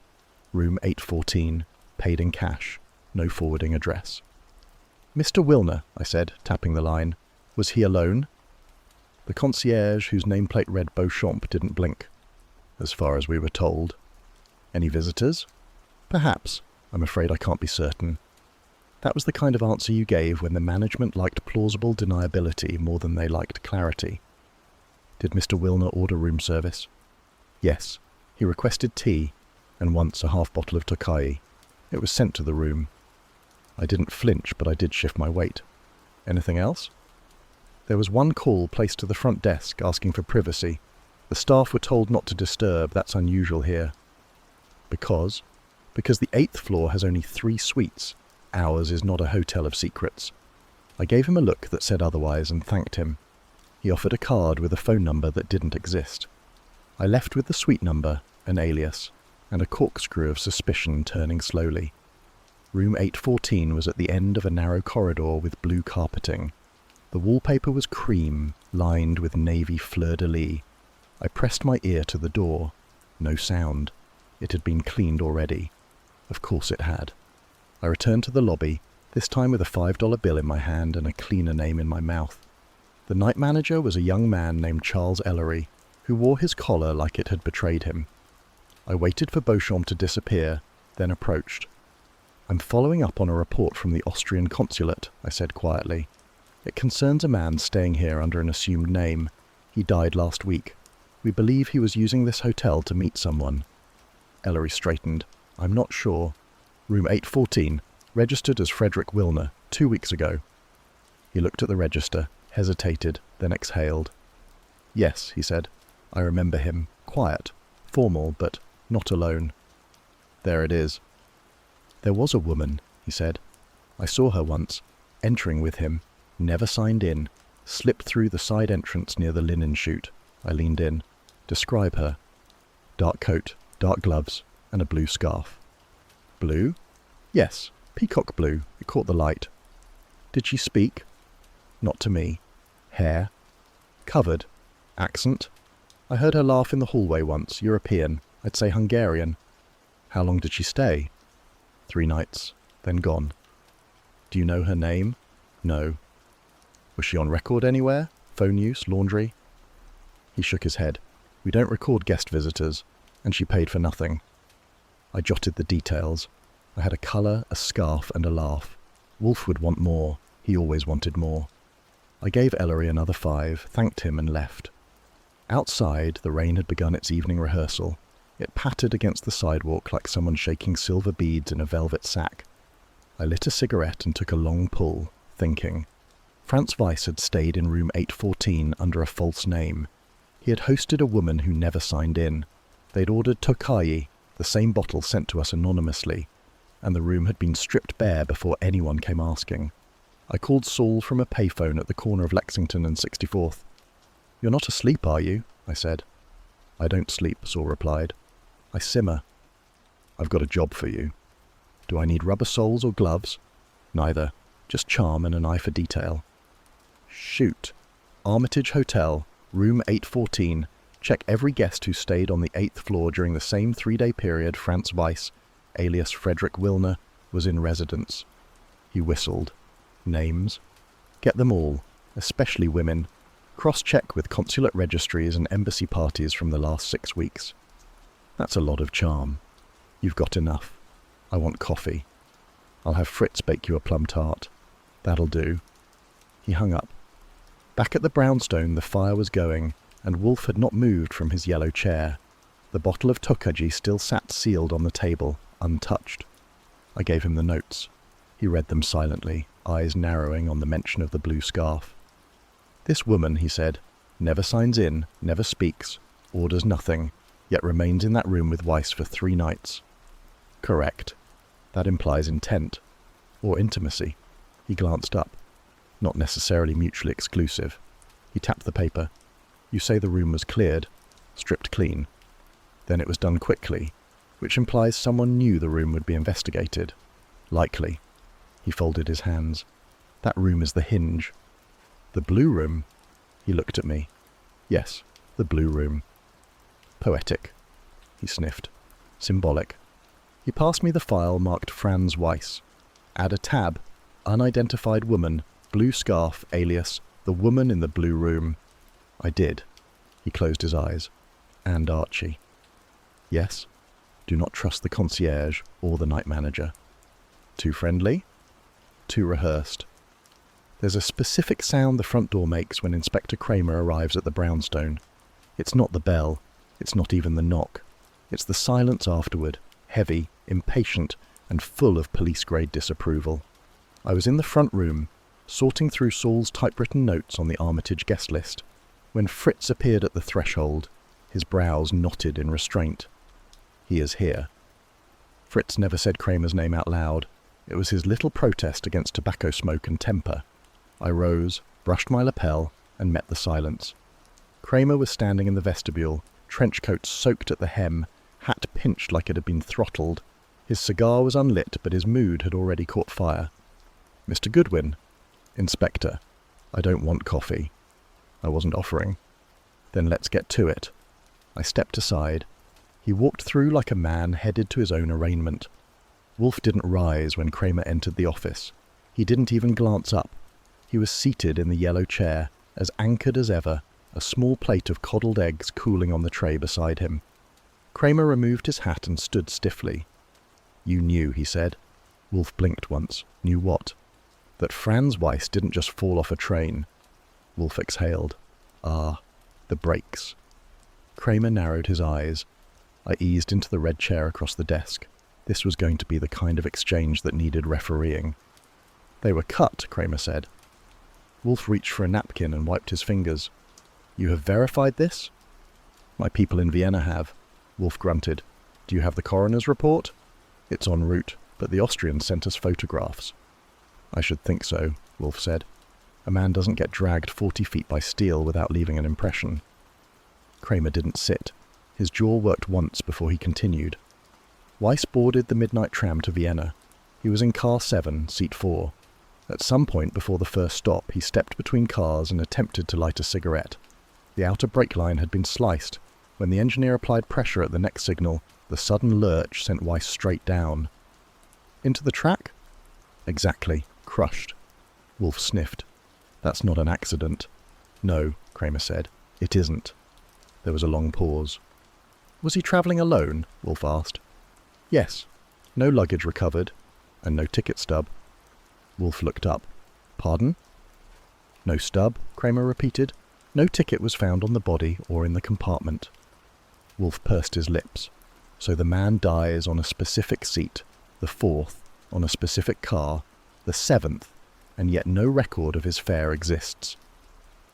room 814, paid in cash, no forwarding address. Mr. Wilner, I said, tapping the line. Was he alone? The concierge, whose nameplate read Beauchamp, didn't blink, as far as we were told. Any visitors? Perhaps. I'm afraid I can't be certain. That was the kind of answer you gave when the management liked plausible deniability more than they liked clarity. Did Mr. Wilner order room service? Yes. He requested tea, and once a half bottle of Tokai. It was sent to the room. I didn't flinch, but I did shift my weight. Anything else? There was one call placed to the front desk asking for privacy. The staff were told not to disturb. That's unusual here. Because the 8th floor has only 3 suites. Ours is not a hotel of secrets. I gave him a look that said otherwise and thanked him. He offered a card with a phone number that didn't exist. I left with the suite number, an alias, and a corkscrew of suspicion turning slowly. Room 814 was at the end of a narrow corridor with blue carpeting. The wallpaper was cream, lined with navy fleur-de-lis. I pressed my ear to the door. No sound. It had been cleaned already. Of course it had. I returned to the lobby, this time with a $5 bill in my hand and a cleaner name in my mouth. The night manager was a young man named Charles Ellery, who wore his collar like it had betrayed him. I waited for Beauchamp to disappear, then approached. I'm following up on a report from the Austrian consulate, I said quietly. It concerns a man staying here under an assumed name. He died last week. We believe he was using this hotel to meet someone. Ellery straightened. I'm not sure. Room 814, registered as Frederick Wilner, 2 weeks ago. He looked at the register, hesitated, then exhaled. Yes, he said. I remember him. Quiet, formal, but not alone. There it is. There was a woman, he said. I saw her once, entering with him, never signed in, slipped through the side entrance near the linen chute. I leaned in. Describe her. Dark coat, dark gloves, and a blue scarf. Blue? Yes, peacock blue. It caught the light. Did she speak? Not to me. Hair? Covered. Accent? I heard her laugh in the hallway once, European. I'd say Hungarian. How long did she stay? 3 nights, then gone. Do you know her name? No. Was she on record anywhere? Phone use, laundry? He shook his head. We don't record guest visitors, and she paid for nothing. I jotted the details. I had a colour, a scarf, and a laugh. Wolfe would want more. He always wanted more. I gave Ellery another 5, thanked him, and left. Outside, the rain had begun its evening rehearsal. It pattered against the sidewalk like someone shaking silver beads in a velvet sack. I lit a cigarette and took a long pull, thinking. Franz Weiss had stayed in room 814 under a false name. He had hosted a woman who never signed in. They'd ordered Tokaji, the same bottle sent to us anonymously, and the room had been stripped bare before anyone came asking. I called Saul from a payphone at the corner of Lexington and 64th. "You're not asleep, are you?" I said. "I don't sleep," Saul replied. "I simmer." "I've got a job for you." "Do I need rubber soles or gloves?" "Neither. Just charm and an eye for detail." "Shoot. Armitage Hotel, room 814. Check every guest who stayed on the 8th floor during the same 3-day period Franz Weiss, alias Frederick Wilner, was in residence." He whistled. "Names? Get them all, especially women. Cross-check with consulate registries and embassy parties from the last 6 weeks." "That's a lot of charm." "You've got enough. I want coffee." "I'll have Fritz bake you a plum tart." "That'll do." He hung up. Back at the brownstone the fire was going, and Wolfe had not moved from his yellow chair. The bottle of Tokaji still sat sealed on the table, untouched. I gave him the notes. He read them silently, eyes narrowing on the mention of the blue scarf. "This woman," he said, "never signs in, never speaks, orders nothing, yet remains in that room with Weiss for 3 nights. "Correct. That implies intent. Or intimacy." He glanced up. "Not necessarily mutually exclusive." He tapped the paper. "You say the room was cleared, stripped clean. Then it was done quickly, which implies someone knew the room would be investigated. Likely." He folded his hands. "That room is the hinge." "The blue room?" He looked at me. "Yes, the blue room." "Poetic." He sniffed. "Symbolic." He passed me the file marked Franz Weiss. "Add a tab. Unidentified woman, blue scarf, alias, the woman in the blue room." I did. He closed his eyes. "And Archie." "Yes. Do not trust the concierge or the night manager." "Too friendly?" "Too rehearsed." There's a specific sound the front door makes when Inspector Kramer arrives at the brownstone. It's not the bell. It's not even the knock. It's the silence afterward, heavy, impatient, and full of police-grade disapproval. I was in the front room, sorting through Saul's typewritten notes on the Armitage guest list, when Fritz appeared at the threshold, his brows knotted in restraint. "He is here." Fritz never said Kramer's name out loud. It was his little protest against tobacco smoke and temper. I rose, brushed my lapel, and met the silence. Kramer was standing in the vestibule, trench coat soaked at the hem, hat pinched like it had been throttled. His cigar was unlit, but his mood had already caught fire. "Mr. Goodwin." "Inspector, I don't want coffee." I wasn't offering. "Then let's get to it." I stepped aside. He walked through like a man headed to his own arraignment. Wolfe didn't rise when Kramer entered the office. He didn't even glance up. He was seated in the yellow chair, as anchored as ever, a small plate of coddled eggs cooling on the tray beside him. Kramer removed his hat and stood stiffly. "You knew," he said. Wolfe blinked once. "Knew what?" "That Franz Weiss didn't just fall off a train." Wolfe exhaled. "Ah, the brakes." Kramer narrowed his eyes. I eased into the red chair across the desk. This was going to be the kind of exchange that needed refereeing. "They were cut," Kramer said. Wolfe reached for a napkin and wiped his fingers. "You have verified this?" "My people in Vienna have." Wolfe grunted. "Do you have the coroner's report?" "It's en route, but the Austrians sent us photographs." "I should think so," Wolfe said. "A man doesn't get dragged 40 feet by steel without leaving an impression." Kramer didn't sit. His jaw worked once before he continued. Weiss boarded the midnight tram to Vienna. He was in car 7, seat 4. At some point before the first stop, he stepped between cars and attempted to light a cigarette. The outer brake line had been sliced. When the engineer applied pressure at the next signal, the sudden lurch sent Weiss straight down. "Into the track?" "Exactly. Crushed." Wolfe sniffed. "That's not an accident." "No," Kramer said. "It isn't." There was a long pause. "Was he travelling alone?" Wolfe asked. "Yes. No luggage recovered, and no ticket stub." Wolfe looked up. "Pardon?" "No stub," Kramer repeated. "No ticket was found on the body or in the compartment." Wolfe pursed his lips. So the man dies on a specific seat, the 4th, on a specific car, the 7th, and yet no record of his fare exists.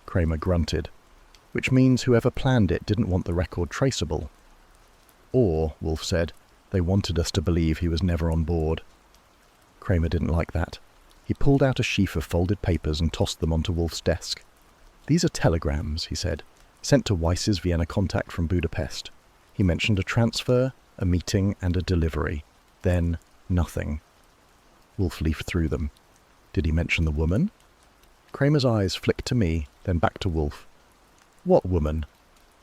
Kramer grunted. Which means whoever planned it didn't want the record traceable. Or, Wolfe said, they wanted us to believe he was never on board. Kramer didn't like that. He pulled out a sheaf of folded papers and tossed them onto Wolfe's desk. These are telegrams, he said, sent to Weiss's Vienna contact from Budapest. He mentioned a transfer, a meeting, and a delivery. Then, nothing. Wolfe leafed through them. Did he mention the woman? Kramer's eyes flicked to me, then back to Wolfe. What woman?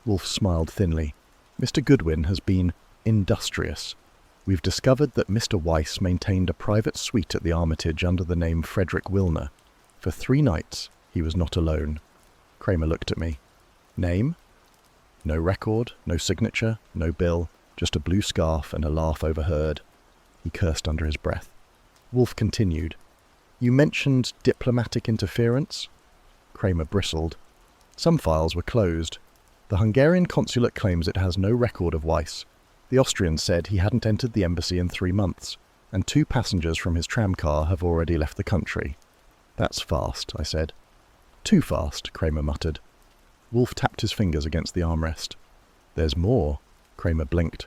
Wolfe smiled thinly. Mr. Goodwin has been industrious. We've discovered that Mr. Weiss maintained a private suite at the Armitage under the name Frederick Wilner. For 3 nights, he was not alone. Kramer looked at me. Name? No record, no signature, no bill, just a blue scarf and a laugh overheard. He cursed under his breath. Wolfe continued. You mentioned diplomatic interference? Kramer bristled. Some files were closed. The Hungarian consulate claims it has no record of Weiss. The Austrians said he hadn't entered the embassy in 3 months, and 2 passengers from his tram car have already left the country. That's fast, I said. Too fast, Kramer muttered. Wolfe tapped his fingers against the armrest. There's more, Kramer blinked.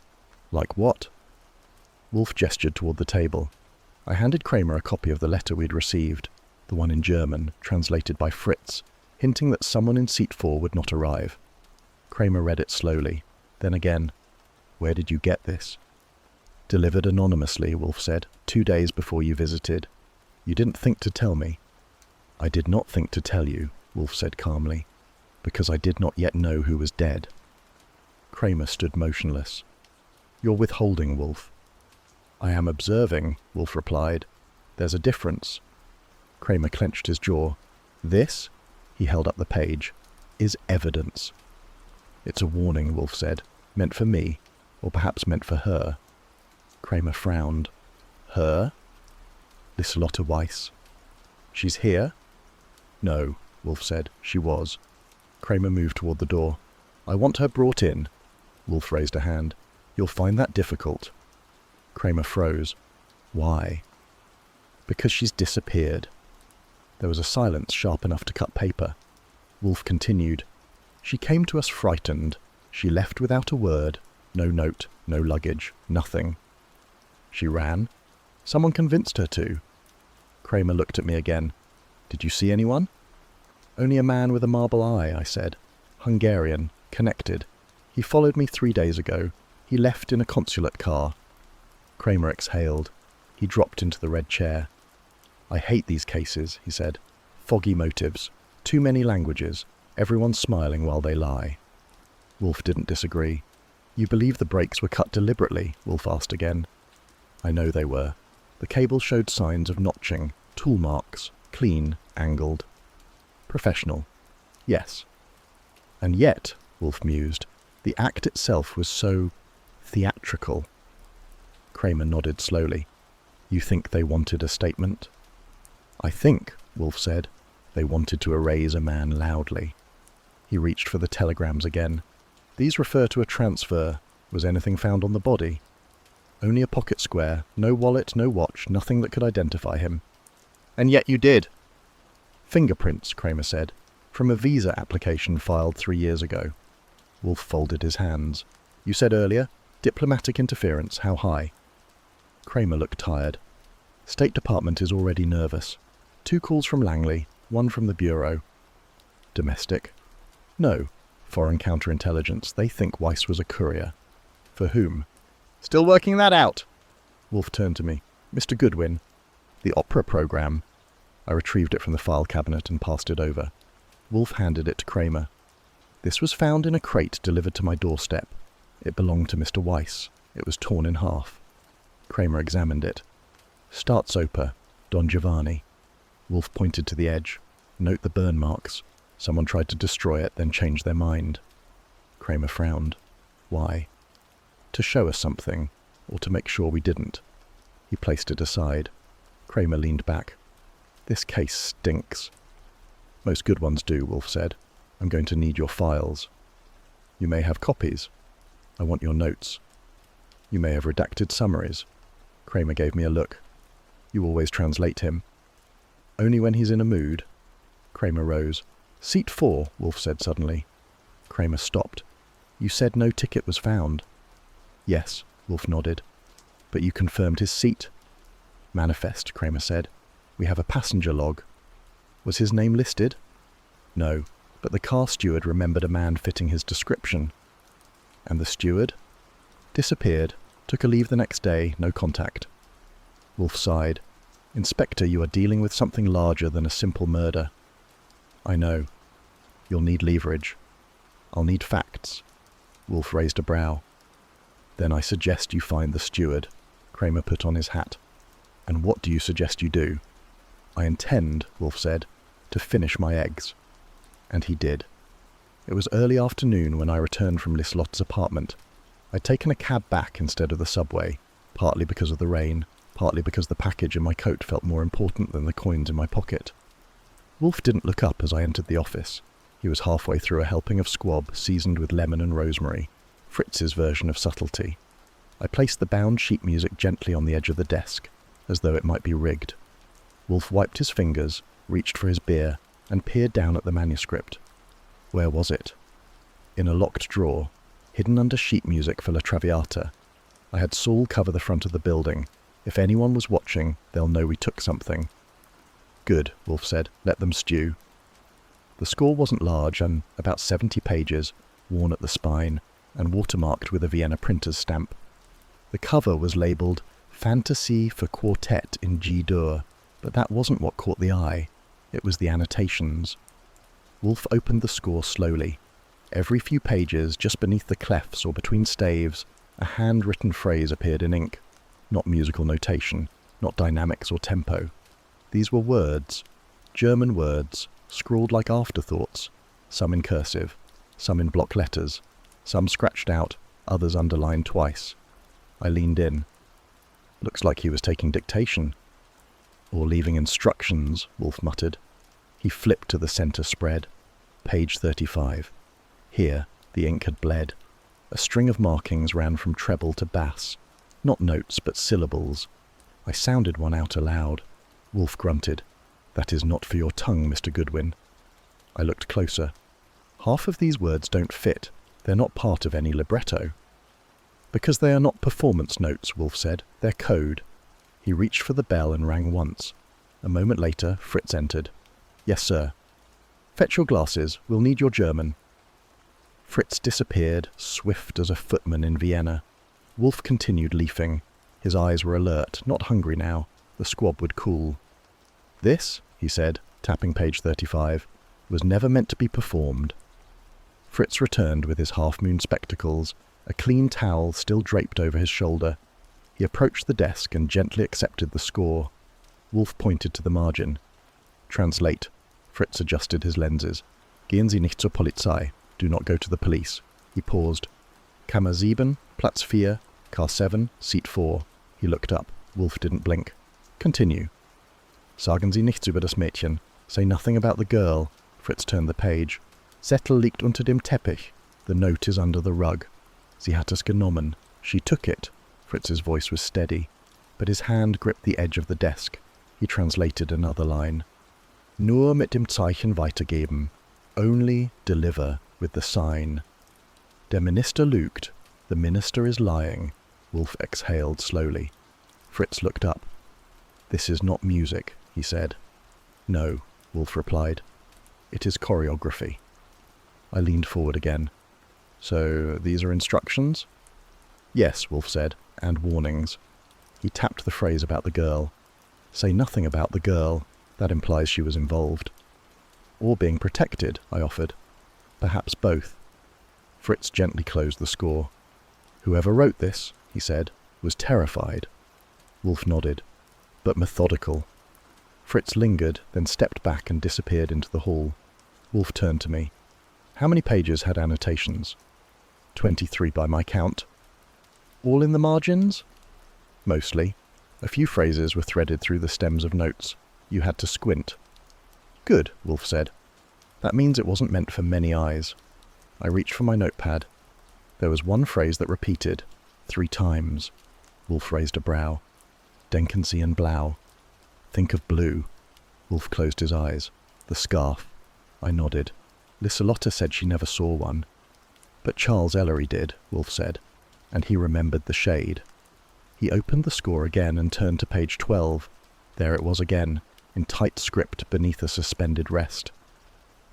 Like what? Wolfe gestured toward the table. I handed Kramer a copy of the letter we'd received, the one in German, translated by Fritz, hinting that someone in seat 4 would not arrive. Kramer read it slowly. Then again, where did you get this? Delivered anonymously, Wolfe said, 2 days before you visited. You didn't think to tell me. I did not think to tell you, Wolfe said calmly, because I did not yet know who was dead. Kramer stood motionless. You're withholding, Wolfe. I am observing, Wolfe replied. There's a difference. Kramer clenched his jaw. This, he held up the page, is evidence. It's a warning, Wolfe said, meant for me, or perhaps meant for her. Kramer frowned. Her? Liselotte Weiss. She's here? No, Wolfe said. She was. Kramer moved toward the door. I want her brought in. Wolfe raised a hand. You'll find that difficult. Kramer froze. Why? Because she's disappeared. There was a silence sharp enough to cut paper. Wolfe continued. She came to us frightened. She left without a word. No note, no luggage, nothing. She ran. Someone convinced her to. Kramer looked at me again. Did you see anyone? Only a man with a marble eye, I said. Hungarian, connected. He followed me 3 days ago. He left in a consulate car. Kramer exhaled. He dropped into the red chair. I hate these cases, he said. Foggy motives. Too many languages. Everyone smiling while they lie. Wolfe didn't disagree. You believe the brakes were cut deliberately? Wolfe asked again. I know they were. The cable showed signs of notching, tool marks, clean, angled. Professional. Yes. And yet, Wolfe mused, the act itself was so theatrical. Kramer nodded slowly. You think they wanted a statement? I think, Wolfe said, they wanted to erase a man loudly. He reached for the telegrams again. These refer to a transfer. Was anything found on the body? Only a pocket square, no wallet, no watch, nothing that could identify him. And yet you did. Fingerprints, Kramer said, from a visa application filed 3 years ago. Wolfe folded his hands. You said earlier, diplomatic interference, how high? Kramer looked tired. State Department is already nervous. 2 calls from Langley, 1 from the Bureau. Domestic? No. Foreign counterintelligence. They think Weiss was a courier. For whom? Still working that out. Wolfe turned to me. Mr. Goodwin. The opera program. I retrieved it from the file cabinet and passed it over. Wolfe handed it to Kramer. This was found in a crate delivered to my doorstep. It belonged to Mr. Weiss. It was torn in half. Kramer examined it. Staatsoper, Don Giovanni. Wolfe pointed to the edge. Note the burn marks. Someone tried to destroy it, then changed their mind. Kramer frowned. Why? To show us something, or to make sure we didn't. He placed it aside. Kramer leaned back. This case stinks. Most good ones do, Wolfe said. I'm going to need your files. You may have copies. I want your notes. You may have redacted summaries. Kramer gave me a look. You always translate him. Only when he's in a mood. Kramer rose. Seat 4, Wolfe said suddenly. Kramer stopped. You said no ticket was found. Yes, Wolfe nodded. But you confirmed his seat. Manifest, Kramer said. We have a passenger log. Was his name listed? No, but the car steward remembered a man fitting his description. And the steward? Disappeared. Took a leave the next day, no contact. Wolfe sighed. Inspector, you are dealing with something larger than a simple murder. I know. You'll need leverage. I'll need facts. Wolfe raised a brow. Then I suggest you find the steward. Kramer put on his hat. And what do you suggest you do? I intend, Wolfe said, to finish my eggs. And he did. It was early afternoon when I returned from Lislot's apartment. I'd taken a cab back instead of the subway, partly because of the rain, partly because the package in my coat felt more important than the coins in my pocket. Wolfe didn't look up as I entered the office. He was halfway through a helping of squab seasoned with lemon and rosemary, Fritz's version of subtlety. I placed the bound sheet music gently on the edge of the desk, as though it might be rigged. Wolfe wiped his fingers, reached for his beer, and peered down at the manuscript. Where was it? In a locked drawer, hidden under sheet music for La Traviata. I had Saul cover the front of the building. If anyone was watching, they'll know we took something. Good, Wolfe said. Let them stew. The score wasn't large, and about 70 pages, worn at the spine, and watermarked with a Vienna printer's stamp. The cover was labelled Fantasy for Quartet in G-dur, but that wasn't what caught the eye. It was the annotations. Wolfe opened the score slowly. Every few pages, just beneath the clefs or between staves, a handwritten phrase appeared in ink. Not musical notation, not dynamics or tempo. These were words, German words, scrawled like afterthoughts, some in cursive, some in block letters, some scratched out, others underlined twice. I leaned in. Looks like he was taking dictation. Or leaving instructions, Wolfe muttered. He flipped to the centre spread. Page 35. Here, the ink had bled. A string of markings ran from treble to bass. Not notes, but syllables. I sounded one out aloud. Wolfe grunted. That is not for your tongue, Mr. Goodwin. I looked closer. Half of these words don't fit. They're not part of any libretto. Because they are not performance notes, Wolfe said. They're code. He reached for the bell and rang once. A moment later, Fritz entered. Yes, sir. Fetch your glasses. We'll need your German. Fritz disappeared, swift as a footman in Vienna. Wolfe continued leafing. His eyes were alert, not hungry now. The squab would cool. This, he said, tapping page 35, was never meant to be performed. Fritz returned with his half-moon spectacles, a clean towel still draped over his shoulder. He approached the desk and gently accepted the score. Wolfe pointed to the margin. Translate. Fritz adjusted his lenses. Gehen Sie nicht zur Polizei. Do not go to the police. He paused. Kammer 7, Platz 4, car 7, seat 4. He looked up. Wolfe didn't blink. Continue. Sagen Sie nichts über das Mädchen. Say nothing about the girl. Fritz turned the page. Zettel liegt unter dem Teppich. The note is under the rug. Sie hat es genommen. She took it. Fritz's voice was steady, but his hand gripped the edge of the desk. He translated another line. Nur mit dem Zeichen weitergeben. Only deliver with the sign. Der Minister lügt. The minister is lying. Wolfe exhaled slowly. Fritz looked up. This is not music, he said. No, Wolfe replied. It is choreography. I leaned forward again. So these are instructions? Yes, Wolfe said, and warnings. He tapped the phrase about the girl. Say nothing about the girl. That implies she was involved. Or being protected, I offered. Perhaps both. Fritz gently closed the score. Whoever wrote this, he said, was terrified. Wolfe nodded, but methodical. Fritz lingered, then stepped back and disappeared into the hall. Wolfe turned to me. How many pages had annotations? 23 by my count. All in the margins? Mostly. A few phrases were threaded through the stems of notes. You had to squint. Good, Wolfe said. That means it wasn't meant for many eyes. I reached for my notepad. There was one phrase that repeated. 3 times. Wolfe raised a brow. Denken Sie and Blau. Think of blue. Wolfe closed his eyes. The scarf. I nodded. Liselotte said she never saw one. But Charles Ellery did, Wolfe said, and he remembered the shade. He opened the score again and turned to page 12. There it was again, in tight script beneath a suspended rest.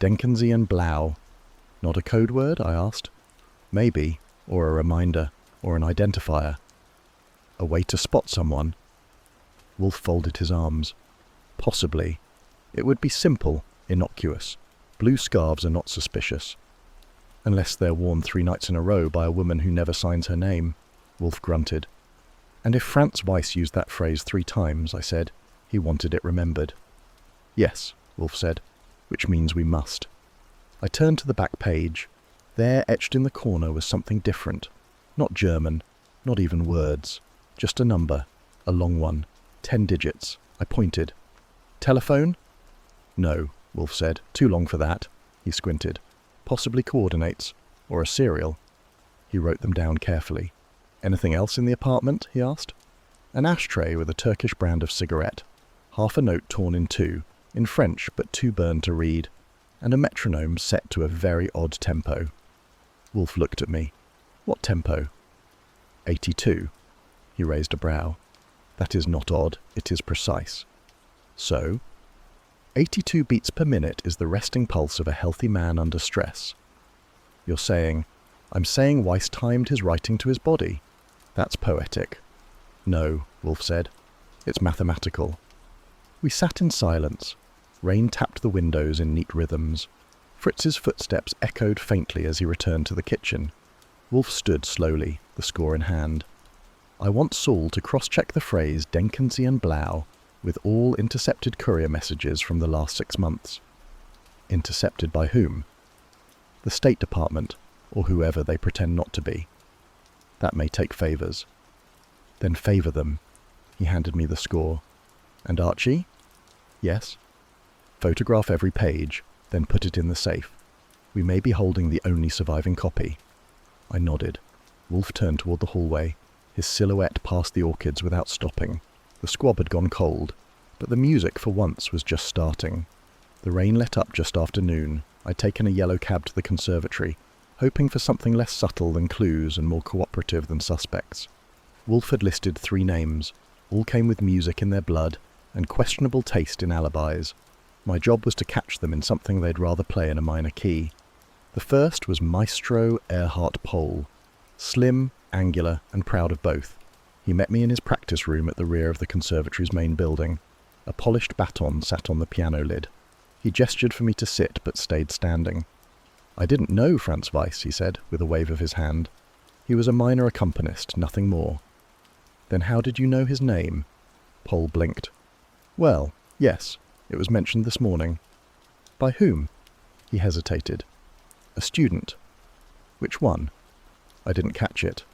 Denken Sie and Blau. Not a code word? I asked. Maybe, or a reminder, or an identifier. A way to spot someone? Wolfe folded his arms. Possibly. It would be simple, innocuous. Blue scarves are not suspicious. Unless they're worn 3 nights in a row by a woman who never signs her name, Wolfe grunted. And if Franz Weiss used that phrase 3 times, I said, he wanted it remembered. Yes, Wolfe said, which means we must. I turned to the back page. There, etched in the corner, was something different. Not German, not even words. Just a number, a long one, 10 digits. I pointed. Telephone? No, Wolfe said. Too long for that. He squinted. Possibly coordinates, or a serial. He wrote them down carefully. Anything else in the apartment? He asked. An ashtray with a Turkish brand of cigarette, half a note torn in 2, in French but too burned to read, and a metronome set to a very odd tempo. Wolfe looked at me. What tempo? 82. He raised a brow. That is not odd, it is precise. So? 82 beats per minute is the resting pulse of a healthy man under stress. You're saying, I'm saying Weiss timed his writing to his body. That's poetic. No, Wolfe said. It's mathematical. We sat in silence. Rain tapped the windows in neat rhythms. Fritz's footsteps echoed faintly as he returned to the kitchen. Wolfe stood slowly, the score in hand. I want Saul to cross-check the phrase Denken Sie and Blau with all intercepted courier messages from the last 6 months. Intercepted by whom? The State Department, or whoever they pretend not to be. That may take favours. Then favour them. He handed me the score. And Archie? Yes. Photograph every page, then put it in the safe. We may be holding the only surviving copy. I nodded. Wolfe turned toward the hallway. His silhouette passed the orchids without stopping. The squab had gone cold, but the music for once was just starting. The rain let up just after noon. I'd taken a yellow cab to the conservatory, hoping for something less subtle than clues and more cooperative than suspects. Wolfe had listed 3 names. All came with music in their blood and questionable taste in alibis. My job was to catch them in something they'd rather play in a minor key. The first was Maestro Erhard Pohl. Slim, angular, and proud of both. He met me in his practice room at the rear of the conservatory's main building. A polished baton sat on the piano lid. He gestured for me to sit, but stayed standing. I didn't know Franz Weiss, he said, with a wave of his hand. He was a minor accompanist, nothing more. Then how did you know his name? Pohl blinked. Well, yes, it was mentioned this morning. By whom? He hesitated. A student. Which one? I didn't catch it.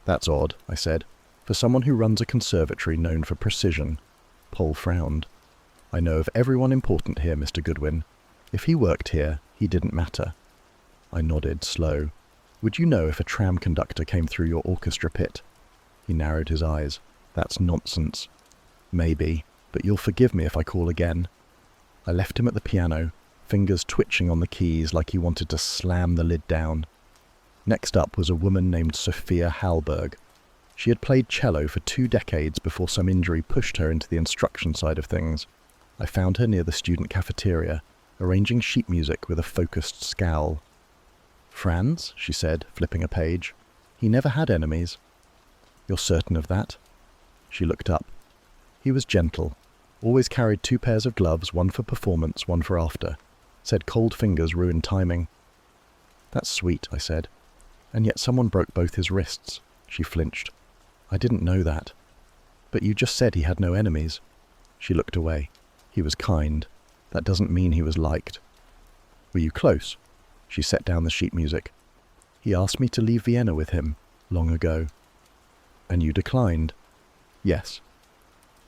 That's odd, I said, for someone who runs a conservatory known for precision. Pohl frowned. I know of everyone important here, Mr. Goodwin. If he worked here, he didn't matter. I nodded, slow. Would you know if a tram conductor came through your orchestra pit? He narrowed his eyes. That's nonsense. Maybe, but you'll forgive me if I call again. I left him at the piano, fingers twitching on the keys like he wanted to slam the lid down. Next up was a woman named Sophia Hallberg. She had played cello for 2 decades before some injury pushed her into the instruction side of things. I found her near the student cafeteria, arranging sheet music with a focused scowl. Franz, she said, flipping a page. He never had enemies. You're certain of that? She looked up. He was gentle. Always carried 2 pairs of gloves, one for performance, one for after. Said cold fingers ruined timing. That's sweet, I said. And yet someone broke both his wrists. She flinched. I didn't know that. But you just said he had no enemies. She looked away. He was kind. That doesn't mean he was liked. Were you close? She set down the sheet music. He asked me to leave Vienna with him, long ago. And you declined? Yes.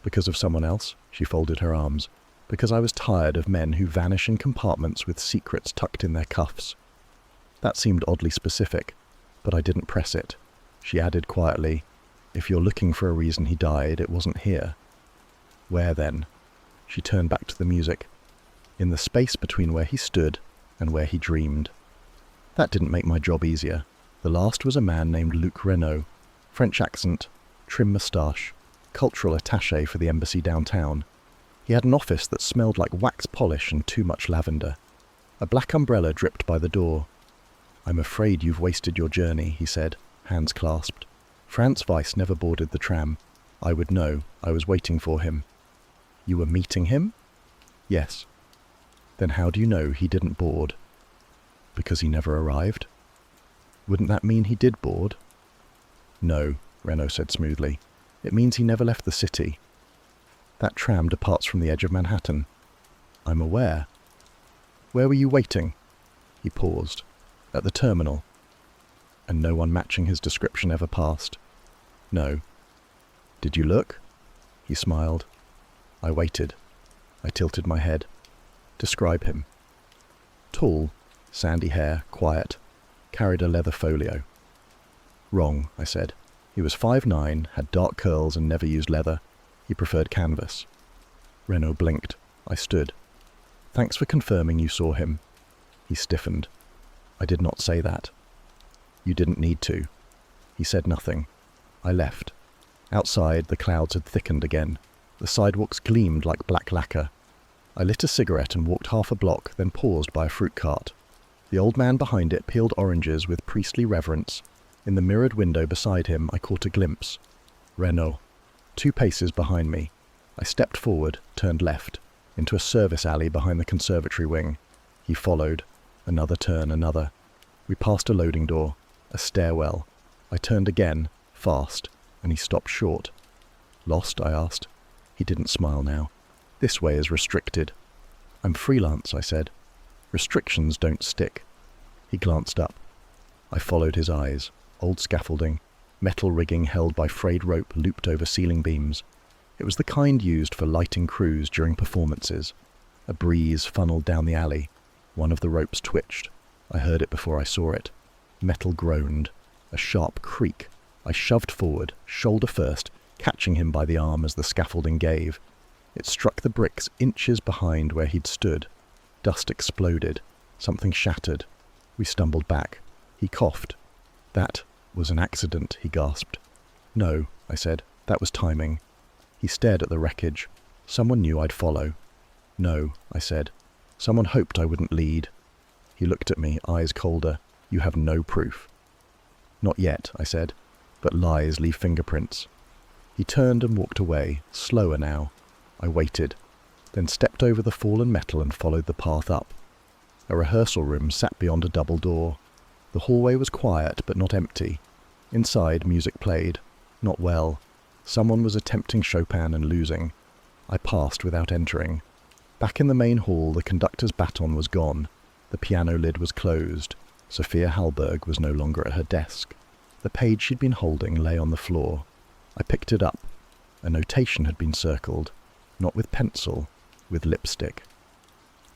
Because of someone else? She folded her arms. Because I was tired of men who vanish in compartments with secrets tucked in their cuffs. That seemed oddly specific, but I didn't press it. She added quietly, "If you're looking for a reason he died, it wasn't here." "Where then?" She turned back to the music. "In the space between where he stood and where he dreamed." That didn't make my job easier. The last was a man named Luc Renault, French accent, trim moustache, cultural attaché for the embassy downtown. He had an office that smelled like wax polish and too much lavender. A black umbrella dripped by the door. "I'm afraid you've wasted your journey," he said, hands clasped. "Franz Weiss never boarded the tram. I would know. I was waiting for him." "You were meeting him?" "Yes." "Then how do you know he didn't board?" "Because he never arrived." "Wouldn't that mean he did board?" "No," Renault said smoothly. "It means he never left the city. That tram departs from the edge of Manhattan." "I'm aware." "Where were you waiting?" He paused. "At the terminal." "And no one matching his description ever passed?" "No." "Did you look?" He smiled. I waited. I tilted my head. "Describe him." "Tall, sandy hair, quiet, carried a leather folio." "Wrong," I said. "He was 5'9", had dark curls and never used leather. He preferred canvas." Renault blinked. I stood. "Thanks for confirming you saw him." He stiffened. "I did not say that." "You didn't need to." He said nothing. I left. Outside, the clouds had thickened again. The sidewalks gleamed like black lacquer. I lit a cigarette and walked half a block, then paused by a fruit cart. The old man behind it peeled oranges with priestly reverence. In the mirrored window beside him, I caught a glimpse. Renault. 2 paces behind me. I stepped forward, turned left, into a service alley behind the conservatory wing. He followed. Another turn, another. We passed a loading door, a stairwell. I turned again, fast, and he stopped short. "Lost?" I asked. He didn't smile now. "This way is restricted." "I'm freelance," I said. "Restrictions don't stick." He glanced up. I followed his eyes. Old scaffolding, metal rigging held by frayed rope looped over ceiling beams. It was the kind used for lighting crews during performances. A breeze funneled down the alley. One of the ropes twitched. I heard it before I saw it. Metal groaned. A sharp creak. I shoved forward, shoulder first, catching him by the arm as the scaffolding gave. It struck the bricks inches behind where he'd stood. Dust exploded. Something shattered. We stumbled back. He coughed. "That was an accident," he gasped. "No," I said. "That was timing." He stared at the wreckage. "Someone knew I'd follow." "No," I said. "Someone hoped I wouldn't lead." He looked at me, eyes colder. "You have no proof." "Not yet," I said. "But lies leave fingerprints." He turned and walked away, slower now. I waited, then stepped over the fallen metal and followed the path up. A rehearsal room sat beyond a double door. The hallway was quiet but not empty. Inside, music played. Not well. Someone was attempting Chopin and losing. I passed without entering. Back in the main hall, the conductor's baton was gone. The piano lid was closed. Sophia Hallberg was no longer at her desk. The page she'd been holding lay on the floor. I picked it up. A notation had been circled, not with pencil, with lipstick.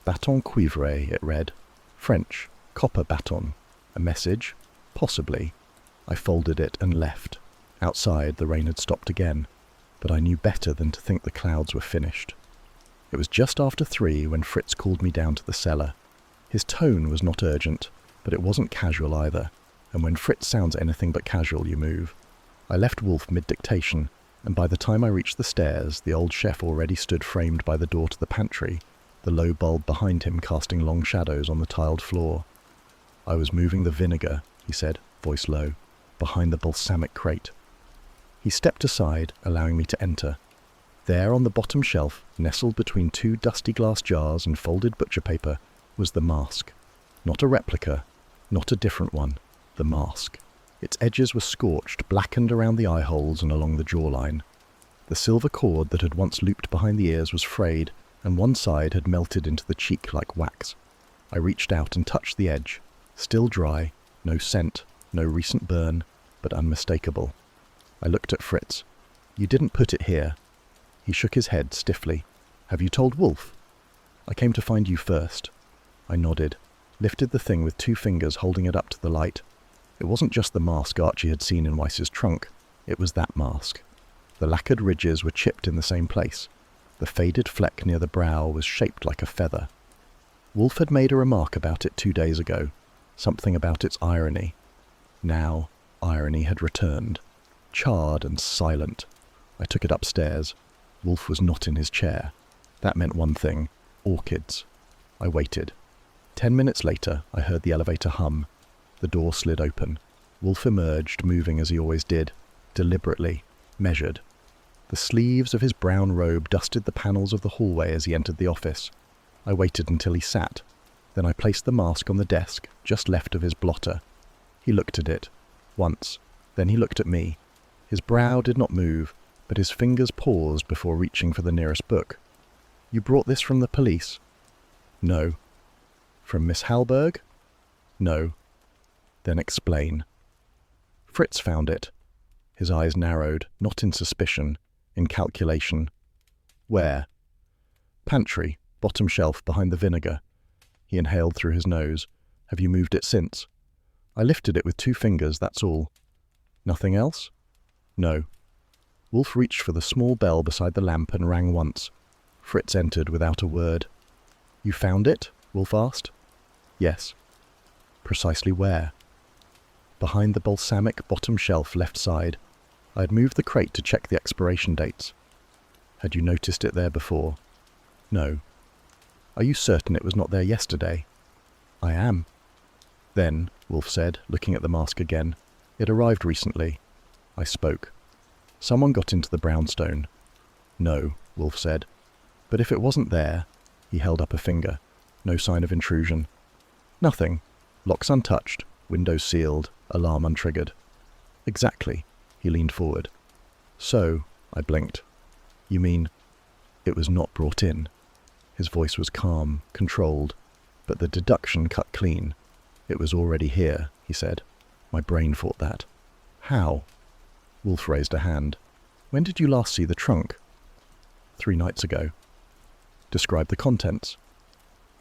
"Baton cuivré," it read. French, copper baton. A message? Possibly. I folded it and left. Outside, the rain had stopped again, but I knew better than to think the clouds were finished. It was just after 3 when Fritz called me down to the cellar. His tone was not urgent, but it wasn't casual either, and when Fritz sounds anything but casual, you move. I left Wolfe mid-dictation, and by the time I reached the stairs, the old chef already stood framed by the door to the pantry, the low bulb behind him casting long shadows on the tiled floor. "I was moving the vinegar," he said, voice low, "behind the balsamic crate." He stepped aside, allowing me to enter. There on the bottom shelf, nestled between 2 dusty glass jars and folded butcher paper, was the mask. Not a replica, not a different one, the mask. Its edges were scorched, blackened around the eye holes and along the jawline. The silver cord that had once looped behind the ears was frayed, and one side had melted into the cheek like wax. I reached out and touched the edge. Still dry, no scent, no recent burn, but unmistakable. I looked at Fritz. "You didn't put it here." He shook his head stiffly. "Have you told Wolfe?" "I came to find you first." I nodded, lifted the thing with 2 fingers holding it up to the light. It wasn't just the mask Archie had seen in Weiss's trunk, it was that mask. The lacquered ridges were chipped in the same place. The faded fleck near the brow was shaped like a feather. Wolfe had made a remark about it 2 days ago, something about its irony. Now, irony had returned, charred and silent. I took it upstairs. Wolfe was not in his chair. That meant one thing: orchids. I waited. 10 minutes later, I heard the elevator hum. The door slid open. Wolfe emerged, moving as he always did, deliberately, measured. The sleeves of his brown robe dusted the panels of the hallway as he entered the office. I waited until he sat. Then I placed the mask on the desk, just left of his blotter. He looked at it, once. Then he looked at me. His brow did not move, but his fingers paused before reaching for the nearest book. "You brought this from the police?" "No." "From Miss Hallberg?" "No." "Then explain." "Fritz found it." His eyes narrowed, not in suspicion, in calculation. "Where?" "Pantry, bottom shelf, behind the vinegar." He inhaled through his nose. "Have you moved it since?" "I lifted it with 2 fingers, that's all." "Nothing else?" "No." Wolfe reached for the small bell beside the lamp and rang once. Fritz entered without a word. "You found it?" Wolfe asked. "Yes." "Precisely where?" "Behind the balsamic bottom shelf, left side. I had moved the crate to check the expiration dates." "Had you noticed it there before?" "No." "Are you certain it was not there yesterday?" "I am." "Then," Wolfe said, looking at the mask again, "it arrived recently." I spoke. "Someone got into the brownstone." "No," Wolfe said. "But if it wasn't there—" He held up a finger. "No sign of intrusion." "Nothing. Locks untouched, windows sealed, alarm untriggered." "Exactly." He leaned forward. "So," I blinked. "You mean—" "It was not brought in." His voice was calm, controlled, but the deduction cut clean. "It was already here," he said. "My brain thought that." "How?" Wolfe raised a hand. "When did you last see the trunk?" 3 nights ago." "Describe the contents."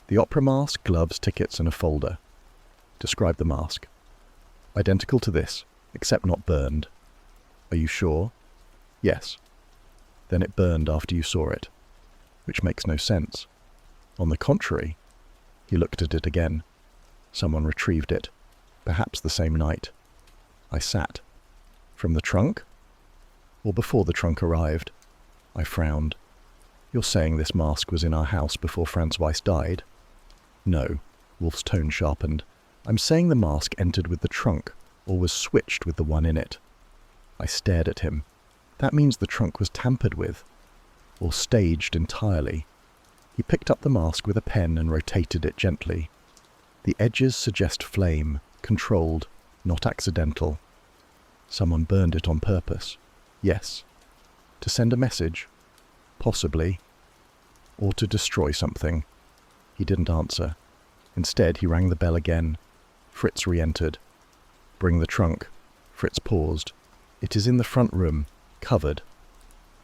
"The opera mask, gloves, tickets, and a folder." "Describe the mask." "Identical to this, except not burned." "Are you sure?" "Yes." "Then it burned after you saw it." "Which makes no sense." "On the contrary." He looked at it again. "Someone retrieved it. Perhaps the same night." I sat. "From the trunk?" "Or before the trunk arrived." I frowned. "You're saying this mask was in our house before Franz Weiss died?" "No." Wolfe's tone sharpened. "I'm saying the mask entered with the trunk, or was switched with the one in it." I stared at him. "That means the trunk was tampered with, or staged entirely." He picked up the mask with a pen and rotated it gently. "The edges suggest flame, controlled, not accidental." "Someone burned it on purpose." "Yes." "To send a message?" "Possibly." "Or to destroy something?" He didn't answer. Instead, he rang the bell again. Fritz re-entered. "Bring the trunk." Fritz paused. "It is in the front room, covered."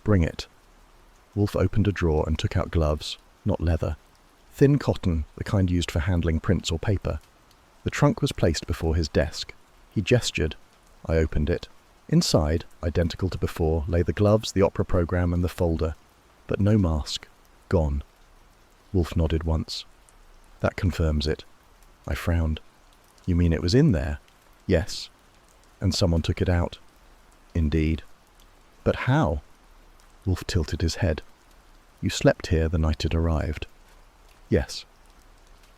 "Bring it." Wolfe opened a drawer and took out gloves, not leather. Thin cotton, the kind used for handling prints or paper. The trunk was placed before his desk. He gestured. I opened it. Inside, identical to before, lay the gloves, the opera program, and the folder. But no mask. Gone. Wolfe nodded once. "That confirms it." I frowned. "You mean it was in there?" "Yes." "And someone took it out?" "Indeed." "But how?" Wolfe tilted his head. "You slept here the night it arrived?" "Yes."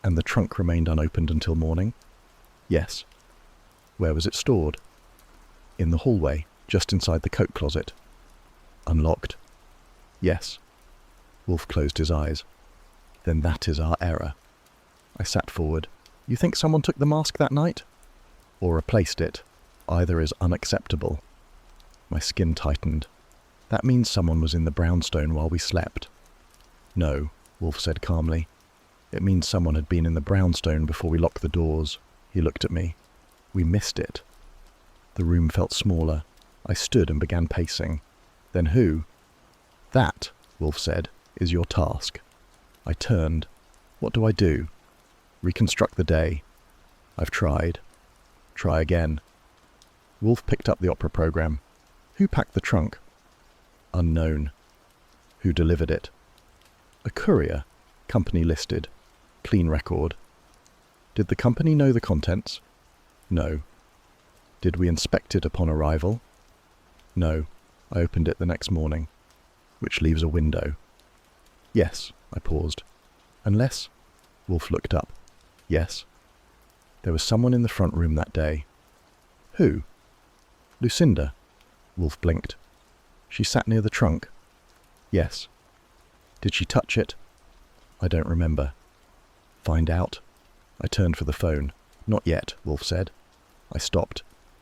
"And the trunk remained unopened until morning?" "Yes." "Where was it stored?" "In the hallway, just inside the coat closet." "Unlocked?" "Yes." Wolfe closed his eyes. "Then that is our error." I sat forward. "You think someone took the mask that night?" "Or replaced it. Either is unacceptable." My skin tightened. "That means someone was in the brownstone while we slept." "No," Wolfe said calmly. "It means someone had been in the brownstone before we locked the doors." He looked at me. "We missed it." The room felt smaller. I stood and began pacing. "Then who?" "That," Wolfe said, "is your task." I turned. "What do I do?" "Reconstruct the day." "I've tried." Try again. Wolfe picked up the opera program. Who packed the trunk? Unknown. Who delivered it? A courier. Company listed. Clean record. Did the company know the contents? No. Did we inspect it upon arrival? No. I opened it the next morning. Which leaves a window. Yes, I paused. Unless... Wolfe looked up. Yes. There was someone in the front room that day. Who? Lucinda. Wolfe blinked. She sat near the trunk. Yes. Did she touch it? I don't remember. Find out. I turned for the phone. Not yet, Wolfe said. I stopped.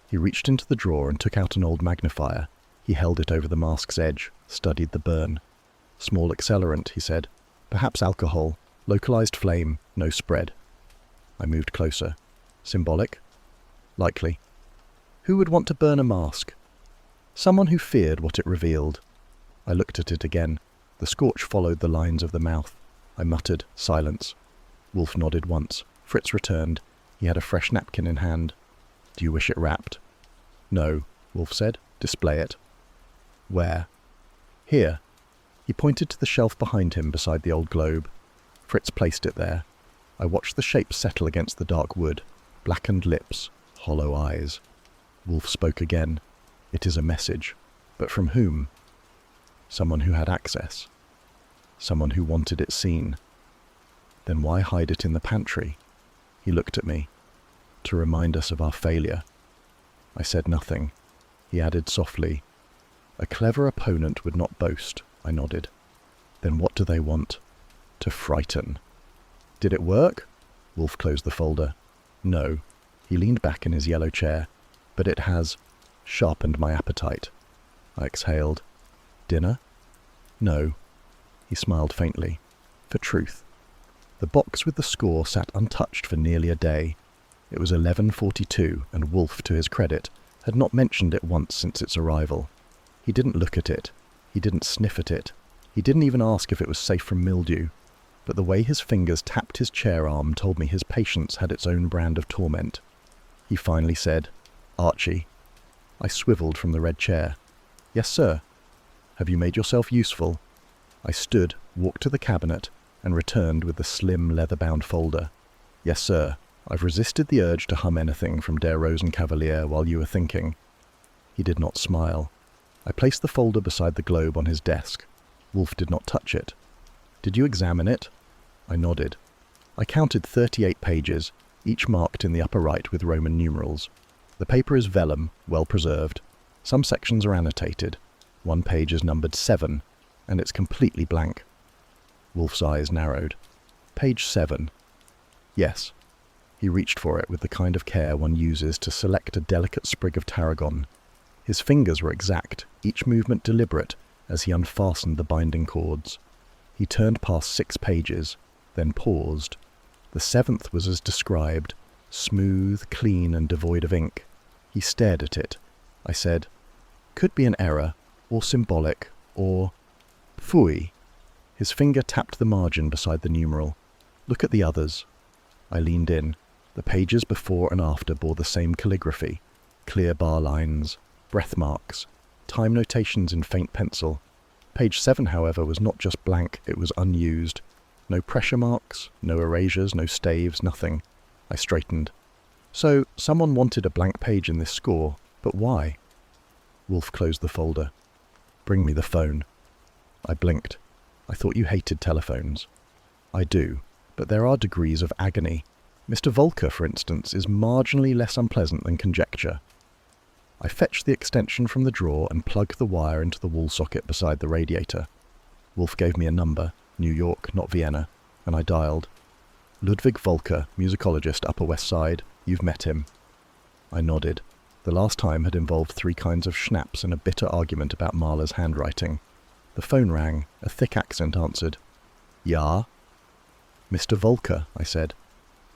He reached into the drawer and took out an old magnifier. He held it over the mask's edge, studied the burn. Small accelerant, he said. Perhaps alcohol. Localized flame, no spread. I moved closer. Symbolic? Likely. Who would want to burn a mask? Someone who feared what it revealed. I looked at it again. The scorch followed the lines of the mouth. I muttered, silence. Wolfe nodded once. Fritz returned. He had a fresh napkin in hand. Do you wish it wrapped? No, Wolfe said. Display it. Where? Here. He pointed to the shelf behind him beside the old globe. Fritz placed it there. I watched the shape settle against the dark wood. Blackened lips, hollow eyes. Wolfe spoke again. It is a message. But from whom? Someone who had access. Someone who wanted it seen. Then why hide it in the pantry? He looked at me. To remind us of our failure. I said nothing. He added softly. A clever opponent would not boast, I nodded. Then what do they want? To frighten. Did it work? Wolfe closed the folder. No. He leaned back in his yellow chair. But it has sharpened my appetite. I exhaled. Dinner? No. He smiled faintly. For truth. The box with the score sat untouched for nearly a day. It was 11:42, and Wolfe, to his credit, had not mentioned it once since its arrival. He didn't look at it. He didn't sniff at it. He didn't even ask if it was safe from mildew. But the way his fingers tapped his chair arm told me his patience had its own brand of torment. He finally said, Archie. I swiveled from the red chair. Yes, sir. Have you made yourself useful? I stood, walked to the cabinet, and returned with the slim leather-bound folder. Yes, sir. I've resisted the urge to hum anything from Der Rosenkavalier while you were thinking. He did not smile. I placed the folder beside the globe on his desk. Wolfe did not touch it. Did you examine it? I nodded. I counted 38 pages, each marked in the upper right with Roman numerals. The paper is vellum, well preserved. Some sections are annotated. One page is numbered 7, and it's completely blank. Wolfe's eyes narrowed. Page 7. Yes. He reached for it with the kind of care one uses to select a delicate sprig of tarragon. His fingers were exact, each movement deliberate, as he unfastened the binding cords. He turned past 6 pages, then paused. The 7th was as described, smooth, clean, and devoid of ink. He stared at it. I said, could be an error, or symbolic, or... Phooey. His finger tapped the margin beside the numeral. Look at the others. I leaned in. The pages before and after bore the same calligraphy. Clear bar lines, breath marks, time notations in faint pencil. Page 7, however, was not just blank, it was unused. No pressure marks, no erasures, no staves, nothing. I straightened. So, someone wanted a blank page in this score, but why? Wolfe closed the folder. Bring me the phone. I blinked. I thought you hated telephones. I do, but there are degrees of agony. Mr. Volker, for instance, is marginally less unpleasant than conjecture. I fetched the extension from the drawer and plugged the wire into the wall socket beside the radiator. Wolfe gave me a number, New York, not Vienna, and I dialed. Ludwig Volker, musicologist, Upper West Side. You've met him. I nodded. The last time had involved 3 kinds of schnapps and a bitter argument about Mahler's handwriting. The phone rang. A thick accent answered. Ja? Mr. Volker, I said.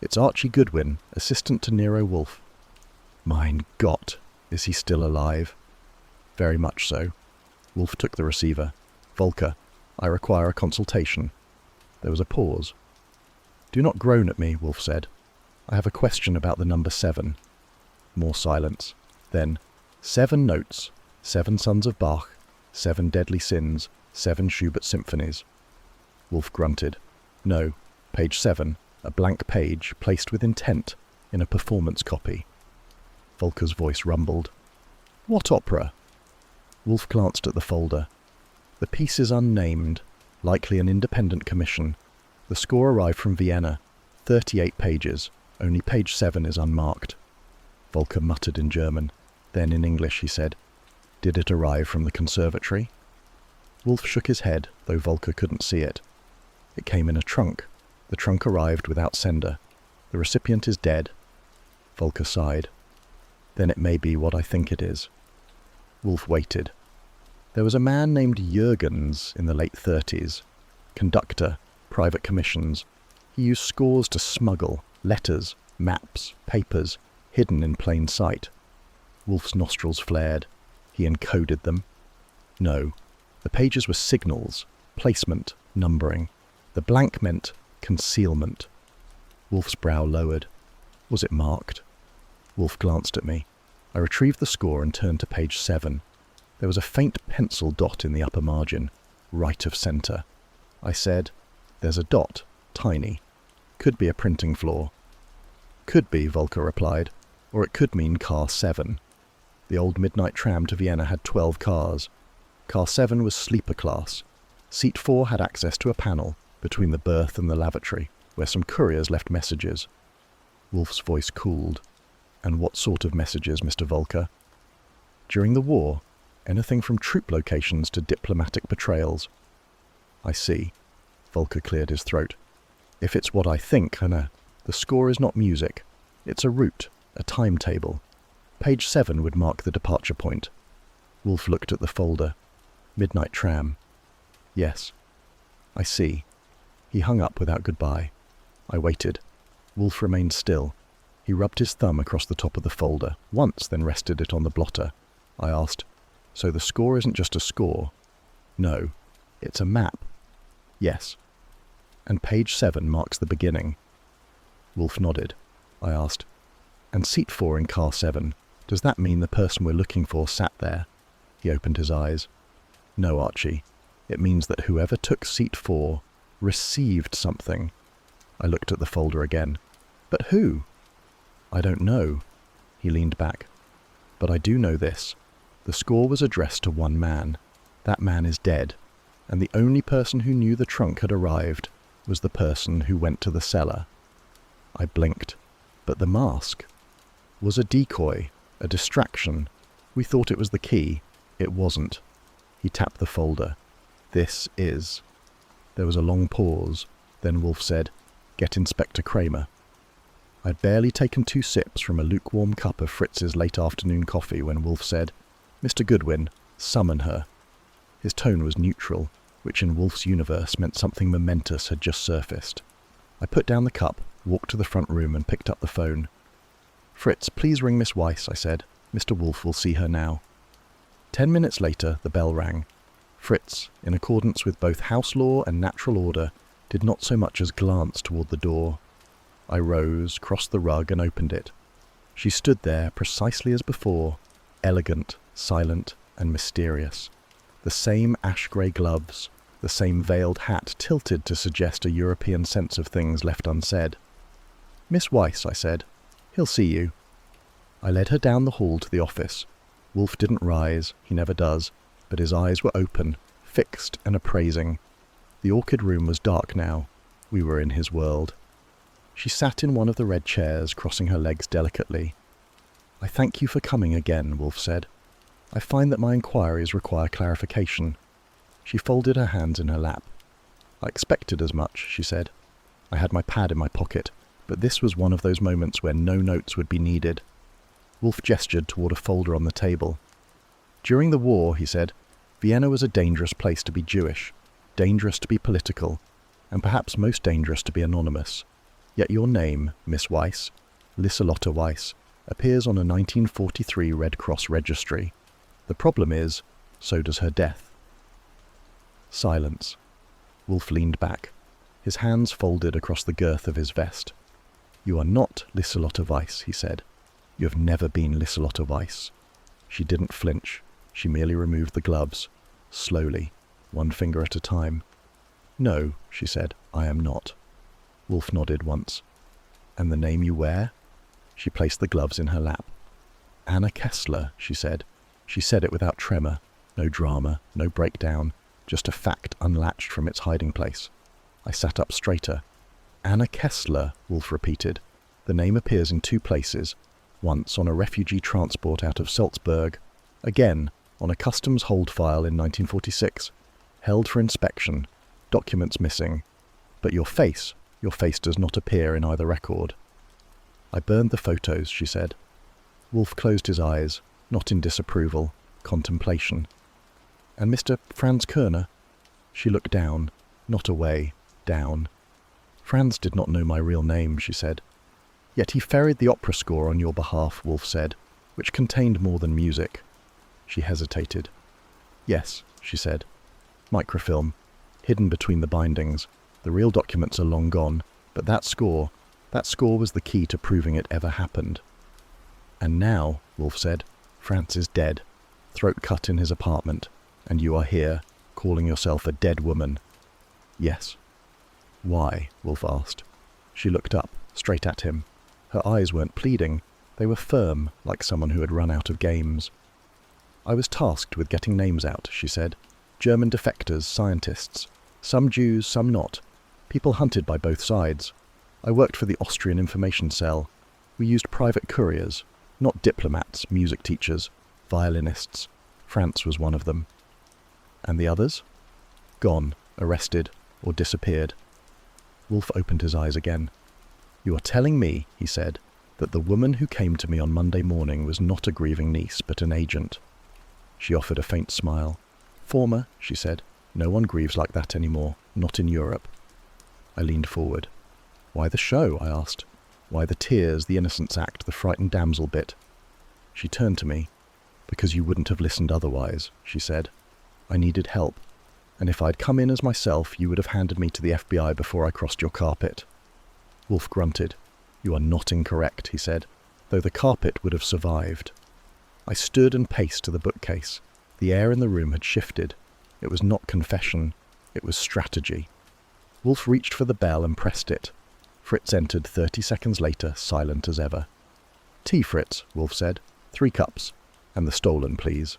It's Archie Goodwin, assistant to Nero Wolfe. Mein Gott, is he still alive? Very much so. Wolfe took the receiver. Volker, I require a consultation. There was a pause. Do not groan at me, Wolfe said. I have a question about the number 7. More silence. Then, 7 notes, 7 sons of Bach, 7 deadly sins, 7 Schubert symphonies. Wolfe grunted. No, page 7, a blank page placed with intent in a performance copy. Volker's voice rumbled. What opera? Wolfe glanced at the folder. The piece is unnamed, likely an independent commission. The score arrived from Vienna, 38 pages, only page 7 is unmarked. Volker muttered in German. Then in English he said, Did it arrive from the conservatory? Wolfe shook his head, though Volker couldn't see it. It came in a trunk. The trunk arrived without sender. The recipient is dead. Volker sighed. Then it may be what I think it is. Wolfe waited. There was a man named Jürgens in the late 30s. Conductor, private commissions. He used scores to smuggle, letters, maps, papers, hidden in plain sight. Wolfe's nostrils flared. He encoded them. No, the pages were signals, placement, numbering. The blank meant concealment. Wolfe's brow lowered. Was it marked? Wolfe glanced at me. I retrieved the score and turned to page 7. There was a faint pencil dot in the upper margin, right of centre. I said, There's a dot, tiny. Could be a printing flaw. Could be, Volker replied, or it could mean car 7. The old midnight tram to Vienna had 12 cars. Car 7 was sleeper class. Seat 4 had access to a panel between the berth and the lavatory, where some couriers left messages. Wolfe's voice cooled. And what sort of messages, Mr. Volker? During the war, anything from troop locations to diplomatic betrayals. I see. Volker cleared his throat. If it's what I think, Anna, the score is not music. It's a route, a timetable. Page 7 would mark the departure point. Wolfe looked at the folder. Midnight tram. Yes. I see. He hung up without goodbye. I waited. Wolfe remained still. He rubbed his thumb across the top of the folder, once then rested it on the blotter. I asked, So the score isn't just a score? No. It's a map. Yes. And page 7 marks the beginning. Wolfe nodded. I asked, And seat 4 in car 7, does that mean the person we're looking for sat there? He opened his eyes. No, Archie. It means that whoever took seat 4 received something. I looked at the folder again. But who? I don't know. He leaned back. But I do know this. The score was addressed to one man. That man is dead. And the only person who knew the trunk had arrived was the person who went to the cellar. I blinked. But the mask was a decoy, a distraction. We thought it was the key. It wasn't. He tapped the folder. This is. There was a long pause. Then Wolfe said, Get Inspector Kramer. I'd barely taken 2 sips from a lukewarm cup of Fritz's late afternoon coffee when Wolfe said, Mr. Goodwin, summon her. His tone was neutral, which in Wolfe's universe meant something momentous had just surfaced. I put down the cup, walked to the front room and picked up the phone. Fritz, please ring Miss Weiss, I said. Mr. Wolfe will see her now. 10 minutes later, the bell rang. Fritz, in accordance with both house law and natural order, did not so much as glance toward the door. I rose, crossed the rug and opened it. She stood there precisely as before, elegant, silent and mysterious. The same ash-grey gloves, the same veiled hat tilted to suggest a European sense of things left unsaid. Miss Weiss, I said. He'll see you. I led her down the hall to the office. Wolfe didn't rise, he never does, but his eyes were open, fixed and appraising. The orchid room was dark now. We were in his world. She sat in one of the red chairs, crossing her legs delicately. I thank you for coming again, Wolfe said. I find that my inquiries require clarification. She folded her hands in her lap. I expected as much, she said. I had my pad in my pocket, but this was one of those moments where no notes would be needed. Wolfe gestured toward a folder on the table. During the war, he said, Vienna was a dangerous place to be Jewish, dangerous to be political, and perhaps most dangerous to be anonymous. Yet your name, Miss Weiss, Liselotte Weiss, appears on a 1943 Red Cross registry. The problem is, so does her death. Silence. Wolfe leaned back, his hands folded across the girth of his vest. You are not Liselotte Weiss, he said. You have never been Lieselotte Weiss. She didn't flinch. She merely removed the gloves, slowly, one finger at a time. No, she said, I am not. Wolfe nodded once. And the name you wear? She placed the gloves in her lap. Anna Kessler, she said. She said it without tremor, no drama, no breakdown, just a fact unlatched from its hiding place. I sat up straighter. Anna Kessler, Wolfe repeated. The name appears in two places, once on a refugee transport out of Salzburg, again on a customs hold file in 1946, held for inspection, documents missing. But your face does not appear in either record. I burned the photos, she said. Wolfe closed his eyes, not in disapproval, contemplation. And Mr. Franz Kerner? She looked down, not away, down. Franz did not know my real name, she said. Yet he ferried the opera score on your behalf, Wolfe said, which contained more than music. She hesitated. Yes, she said. Microfilm, hidden between the bindings. The real documents are long gone, but that score was the key to proving it ever happened. And now, Wolfe said, Franz is dead, throat cut in his apartment, and you are here, calling yourself a dead woman. Yes. Why? Wolfe asked. She looked up, straight at him. Her eyes weren't pleading, they were firm, like someone who had run out of games. I was tasked with getting names out, she said. German defectors, scientists. Some Jews, some not. People hunted by both sides. I worked for the Austrian information cell. We used private couriers, not diplomats, music teachers, violinists. Franz was one of them. And the others? Gone, arrested, or disappeared. Wolfe opened his eyes again. You are telling me, he said, that the woman who came to me on Monday morning was not a grieving niece, but an agent. She offered a faint smile. Former, she said. No one grieves like that anymore, not in Europe. I leaned forward. Why the show? I asked. Why the tears, the innocence act, the frightened damsel bit? She turned to me. Because you wouldn't have listened otherwise, she said. I needed help, and if I'd come in as myself, you would have handed me to the FBI before I crossed your carpet. Wolfe grunted. You are not incorrect, he said, though the carpet would have survived. I stood and paced to the bookcase. The air in the room had shifted. It was not confession, it was strategy. Wolfe reached for the bell and pressed it. Fritz entered 30 seconds later, silent as ever. Tea, Fritz, Wolfe said. 3 cups. And the stolen, please.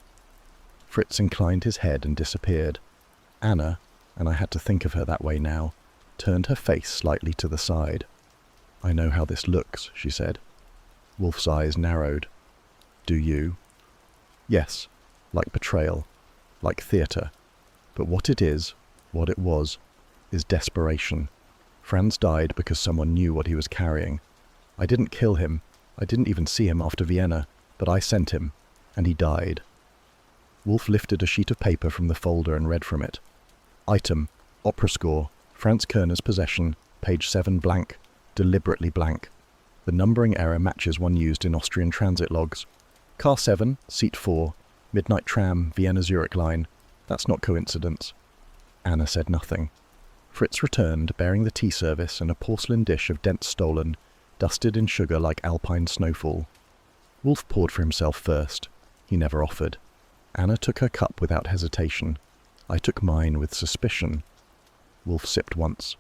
Fritz inclined his head and disappeared. Anna, and I had to think of her that way now, turned her face slightly to the side. I know how this looks, she said. Wolfe's eyes narrowed. Do you? Yes, like betrayal, like theatre. But what it is, what it was, is desperation. Franz died because someone knew what he was carrying. I didn't kill him. I didn't even see him after Vienna, but I sent him, and he died. Wolfe lifted a sheet of paper from the folder and read from it. Item, opera score, Franz Kerner's possession, page 7 blank, deliberately blank. The numbering error matches one used in Austrian transit logs. Car 7, seat 4, midnight tram, Vienna-Zurich line. That's not coincidence. Anna said nothing. Fritz returned, bearing the tea service and a porcelain dish of dense stollen, dusted in sugar like alpine snowfall. Wolfe poured for himself first. He never offered. Anna took her cup without hesitation. I took mine with suspicion. Wolfe sipped once.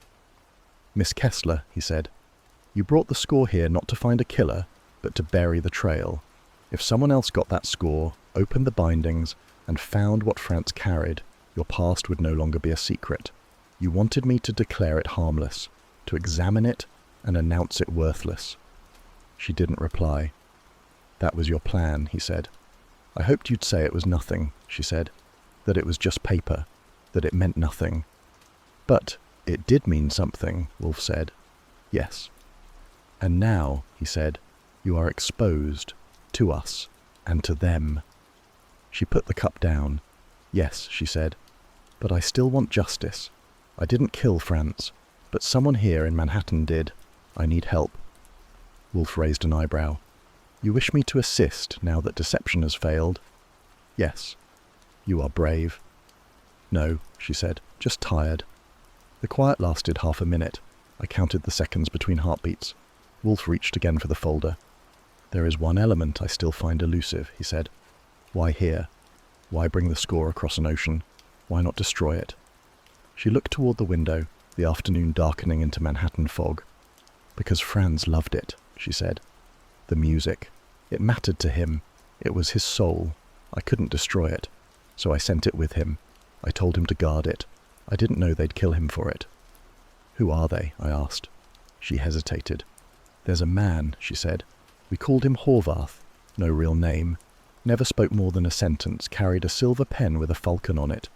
Miss Kessler, he said, you brought the score here not to find a killer, but to bury the trail. If someone else got that score, opened the bindings, and found what Franz carried, your past would no longer be a secret. You wanted me to declare it harmless, to examine it and announce it worthless. She didn't reply. That was your plan, he said. I hoped you'd say it was nothing, she said, that it was just paper, that it meant nothing. But it did mean something, Wolfe said. Yes. And now, he said, you are exposed, to us, and to them. She put the cup down. Yes, she said, but I still want justice. I didn't kill Franz, but someone here in Manhattan did. I need help. Wolfe raised an eyebrow. You wish me to assist now that deception has failed? Yes. You are brave. No, she said, just tired. The quiet lasted half a minute. I counted the seconds between heartbeats. Wolfe reached again for the folder. "There is one element I still find elusive," he said. "Why here? Why bring the score across an ocean? Why not destroy it?" She looked toward the window, the afternoon darkening into Manhattan fog. "Because Franz loved it," she said. "The music. It mattered to him. It was his soul. I couldn't destroy it. So I sent it with him. I told him to guard it. I didn't know they'd kill him for it." "Who are they?" I asked. She hesitated. "There's a man," she said. "We called him Horvath. No real name. Never spoke more than a sentence, carried a silver pen with a falcon on it.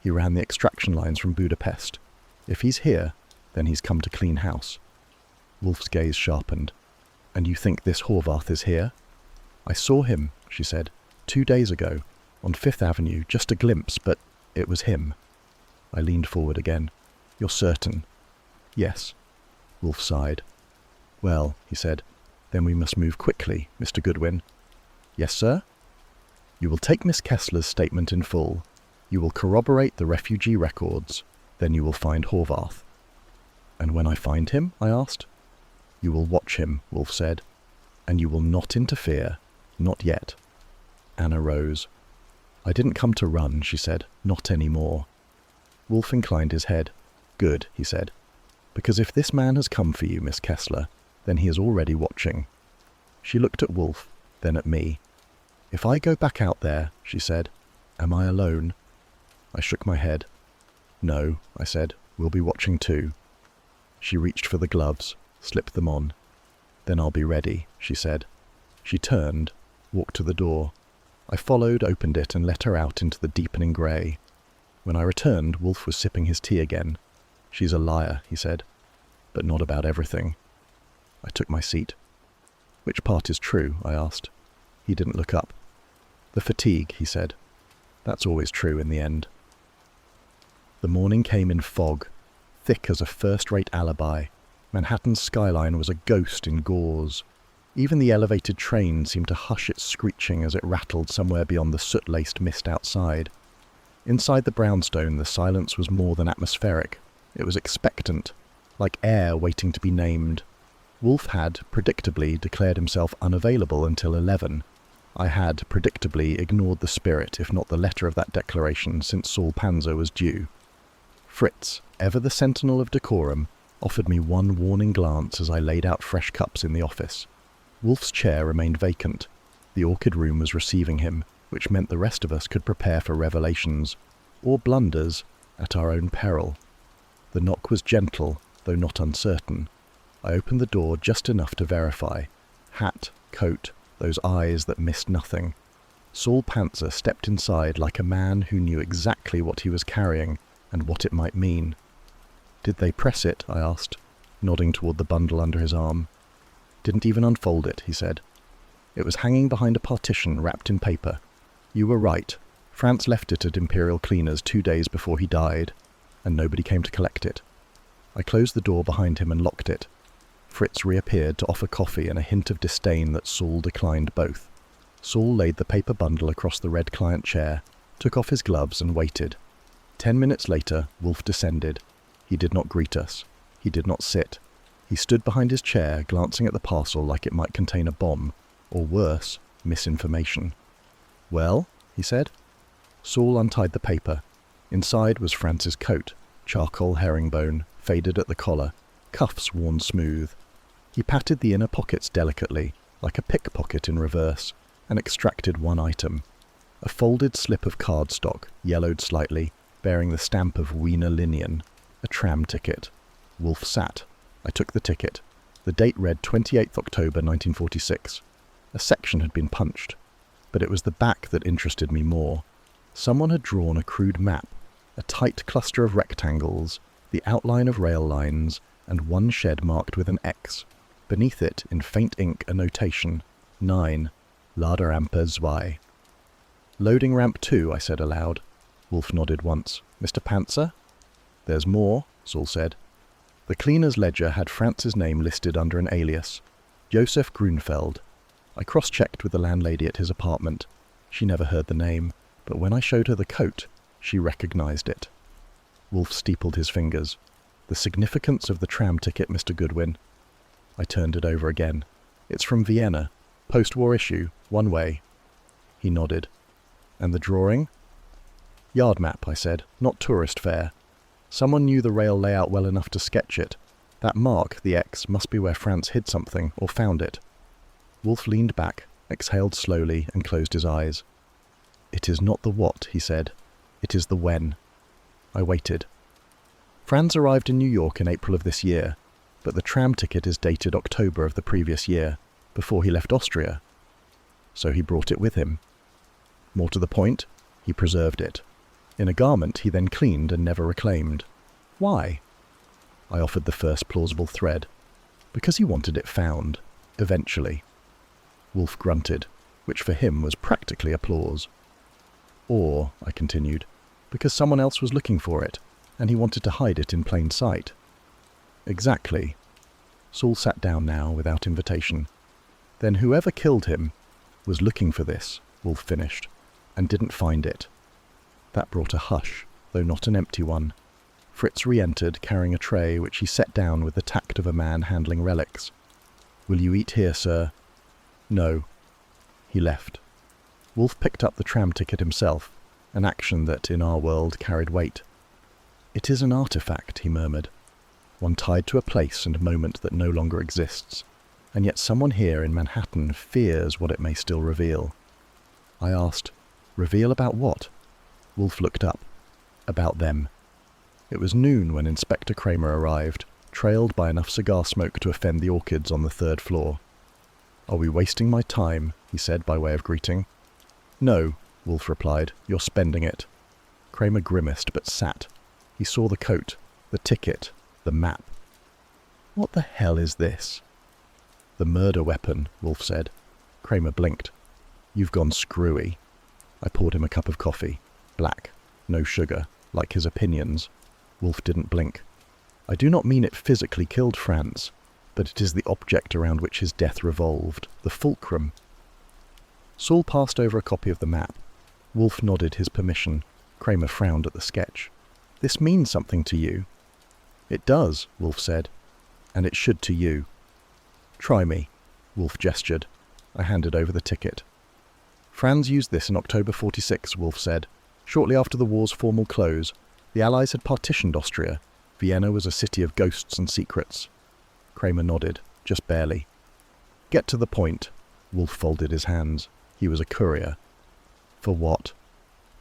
He ran the extraction lines from Budapest. If he's here, then he's come to clean house." Wolfe's gaze sharpened. "And you think this Horvath is here?" "I saw him," she said, 2 days ago, on Fifth Avenue, just a glimpse, but it was him." I leaned forward again. "You're certain?" "Yes." Wolfe sighed. "Well," he said, "then we must move quickly, Mr. Goodwin." "Yes, sir?" "You will take Miss Kessler's statement in full. You will corroborate the refugee records. Then you will find Horvath." "And when I find him?" I asked. "You will watch him," Wolfe said. "And you will not interfere. Not yet." Anna rose. "I didn't come to run," she said. "Not any more." Wolfe inclined his head. "Good," he said. "Because if this man has come for you, Miss Kessler, then he is already watching." She looked at Wolfe, then at me. "If I go back out there," she said, "am I alone?" I shook my head. "No," I said, "we'll be watching too." She reached for the gloves, slipped them on. "Then I'll be ready," she said. She turned, walked to the door. I followed, opened it, and let her out into the deepening grey. When I returned, Wolfe was sipping his tea again. "She's a liar," he said, "but not about everything." I took my seat. "Which part is true?" I asked. He didn't look up. "The fatigue," he said. "That's always true in the end." The morning came in fog, thick as a first-rate alibi. Manhattan's skyline was a ghost in gauze. Even the elevated train seemed to hush its screeching as it rattled somewhere beyond the soot-laced mist outside. Inside the brownstone, the silence was more than atmospheric. It was expectant, like air waiting to be named. Wolfe had, predictably, declared himself unavailable until 11. I had, predictably, ignored the spirit, if not the letter of that declaration, since Saul Panzer was due. Fritz, ever the sentinel of decorum, offered me one warning glance as I laid out fresh cups in the office. Wolfe's chair remained vacant. The orchid room was receiving him, which meant the rest of us could prepare for revelations, or blunders, at our own peril. The knock was gentle, though not uncertain. I opened the door just enough to verify. Hat, coat, those eyes that missed nothing. Saul Panzer stepped inside like a man who knew exactly what he was carrying and what it might mean. "Did they press it?" I asked, nodding toward the bundle under his arm. "Didn't even unfold it," he said. "It was hanging behind a partition wrapped in paper. You were right. Franz left it at Imperial Cleaners 2 days before he died, and nobody came to collect it." I closed the door behind him and locked it. Fritz reappeared to offer coffee and a hint of disdain that Saul declined both. Saul laid the paper bundle across the red client chair, took off his gloves and waited. 10 minutes later, Wolfe descended. He did not greet us. He did not sit. He stood behind his chair, glancing at the parcel like it might contain a bomb, or worse, misinformation. "Well?" he said. Saul untied the paper. Inside was Franz's coat, charcoal herringbone, faded at the collar, cuffs worn smooth. He patted the inner pockets delicately, like a pickpocket in reverse, and extracted one item. A folded slip of cardstock, yellowed slightly, bearing the stamp of Wiener Linien, a tram ticket. Wolfe sat. I took the ticket. The date read 28th October 1946. A section had been punched, but it was the back that interested me more. Someone had drawn a crude map, a tight cluster of rectangles, the outline of rail lines, and one shed marked with an X. Beneath it, in faint ink, a notation, 9, Laderampe 2. "Loading ramp 2, I said aloud. Wolfe nodded once. "Mr. Panzer?" "There's more," Saul said. The cleaner's ledger had Franz's name listed under an alias, Josef Grunfeld. I cross-checked with the landlady at his apartment. She never heard the name, but when I showed her the coat, she recognized it. Wolfe steepled his fingers. "The significance of the tram ticket, Mr. Goodwin." I turned it over again. "It's from Vienna. Post-war issue, one way. He nodded. And the drawing? Yard map, I said, not tourist fare. Someone knew the rail layout well enough to sketch it. That mark, the X, must be where France hid something, or found it. Wolfe leaned back, exhaled slowly, and closed his eyes. It is not the what, he said. It is the when. I waited. Franz arrived in New York in April of this year, but the tram ticket is dated October of the previous year, before he left Austria. So he brought it with him. More to the point, he preserved it. In a garment he then cleaned and never reclaimed. Why? I offered the first plausible thread. Because he wanted it found, eventually. Wolfe grunted, which for him was practically applause. Or, I continued, because someone else was looking for it, and he wanted to hide it in plain sight. Exactly. Saul sat down now without invitation. Then whoever killed him was looking for this, Wolfe finished, and didn't find it. That brought a hush, though not an empty one. Fritz re-entered, carrying a tray which he set down with the tact of a man handling relics. "Will you eat here, sir?" "No." He left. Wolfe picked up the tram ticket himself, an action that, in our world, carried weight. "It is an artifact," he murmured, "one tied to a place and moment that no longer exists, and yet someone here in Manhattan fears what it may still reveal." I asked, "Reveal about what?" Wolfe looked up. "About them." It was noon when Inspector Kramer arrived, trailed by enough cigar smoke to offend the orchids on the 3rd floor. "Are we wasting my time?" he said by way of greeting. "No," Wolfe replied. "You're spending it." Kramer grimaced but sat. He saw the coat, the ticket, the map. "What the hell is this?" "The murder weapon," Wolfe said. Kramer blinked. "You've gone screwy." I poured him a cup of coffee. Black, no sugar, like his opinions. Wolfe didn't blink. "I do not mean it physically killed Franz, but it is the object around which his death revolved, the fulcrum." Saul passed over a copy of the map. Wolfe nodded his permission. Kramer frowned at the sketch. "This means something to you?" "It does," Wolfe said. "And it should to you." "Try me," Wolfe gestured. I handed over the ticket. "Franz used this in October 46, Wolfe said. Shortly after the war's formal close, the Allies had partitioned Austria. Vienna was a city of ghosts and secrets." Kramer nodded, just barely. "Get to the point." Wolfe folded his hands. He was a courier. "For what?"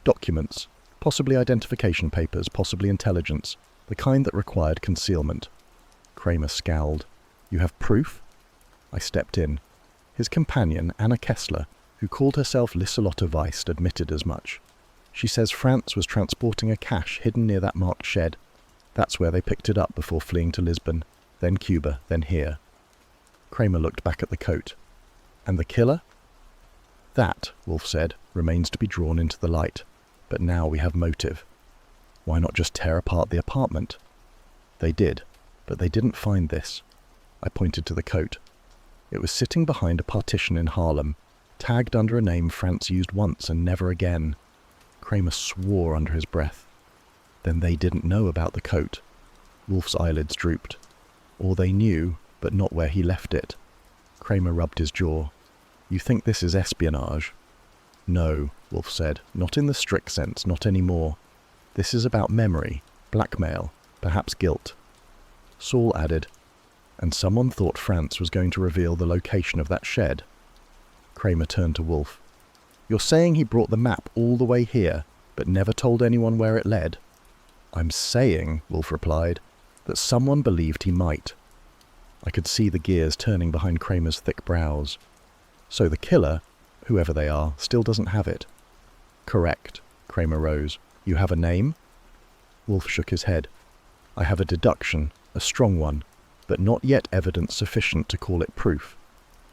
"Documents. Possibly identification papers, possibly intelligence. The kind that required concealment." Kramer scowled. "You have proof?" I stepped in. His companion, Anna Kessler, who called herself Liselotte Weist, admitted as much. She says Franz was transporting a cache hidden near that marked shed. That's where they picked it up before fleeing to Lisbon, then Cuba, then here. Kramer looked back at the coat. "And the killer?" "That," Wolfe said, "remains to be drawn into the light. But now we have motive. Why not just tear apart the apartment?" "They did, but they didn't find this." I pointed to the coat. It was sitting behind a partition in Harlem, tagged under a name Franz used once and never again. Kramer swore under his breath. "Then they didn't know about the coat." Wolfe's eyelids drooped. "Or they knew, but not where he left it." Kramer rubbed his jaw. "You think this is espionage?" "No," Wolfe said. "Not in the strict sense, not anymore. This is about memory, blackmail, perhaps guilt." Saul added, "And someone thought Franz was going to reveal the location of that shed." Kramer turned to Wolfe. "You're saying he brought the map all the way here, but never told anyone where it led?" "I'm saying," Wolfe replied, "that someone believed he might." I could see the gears turning behind Kramer's thick brows. "So the killer, whoever they are, still doesn't have it?" "Correct." Kramer rose. "You have a name?" Wolfe shook his head. "I have a deduction, a strong one, but not yet evidence sufficient to call it proof."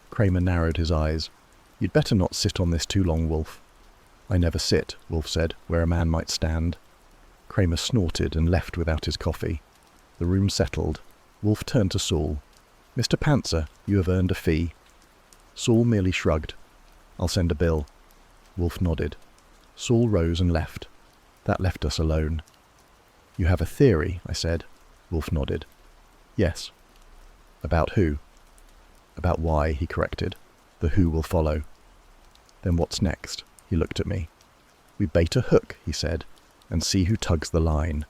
Kramer narrowed his eyes. "You'd better not sit on this too long, Wolfe." "I never sit," Wolfe said, "where a man might stand." Kramer snorted and left without his coffee. The room settled. Wolfe turned to Saul. "Mr. Pantzer, you have earned a fee." Saul merely shrugged. "I'll send a bill." Wolfe nodded. Saul rose and left. That left us alone. "You have a theory," I said. Wolfe nodded. "Yes." "About who?" "About why," he corrected. The who will follow. Then what's next? He looked at me. We bait a hook, he said, and see who tugs the line.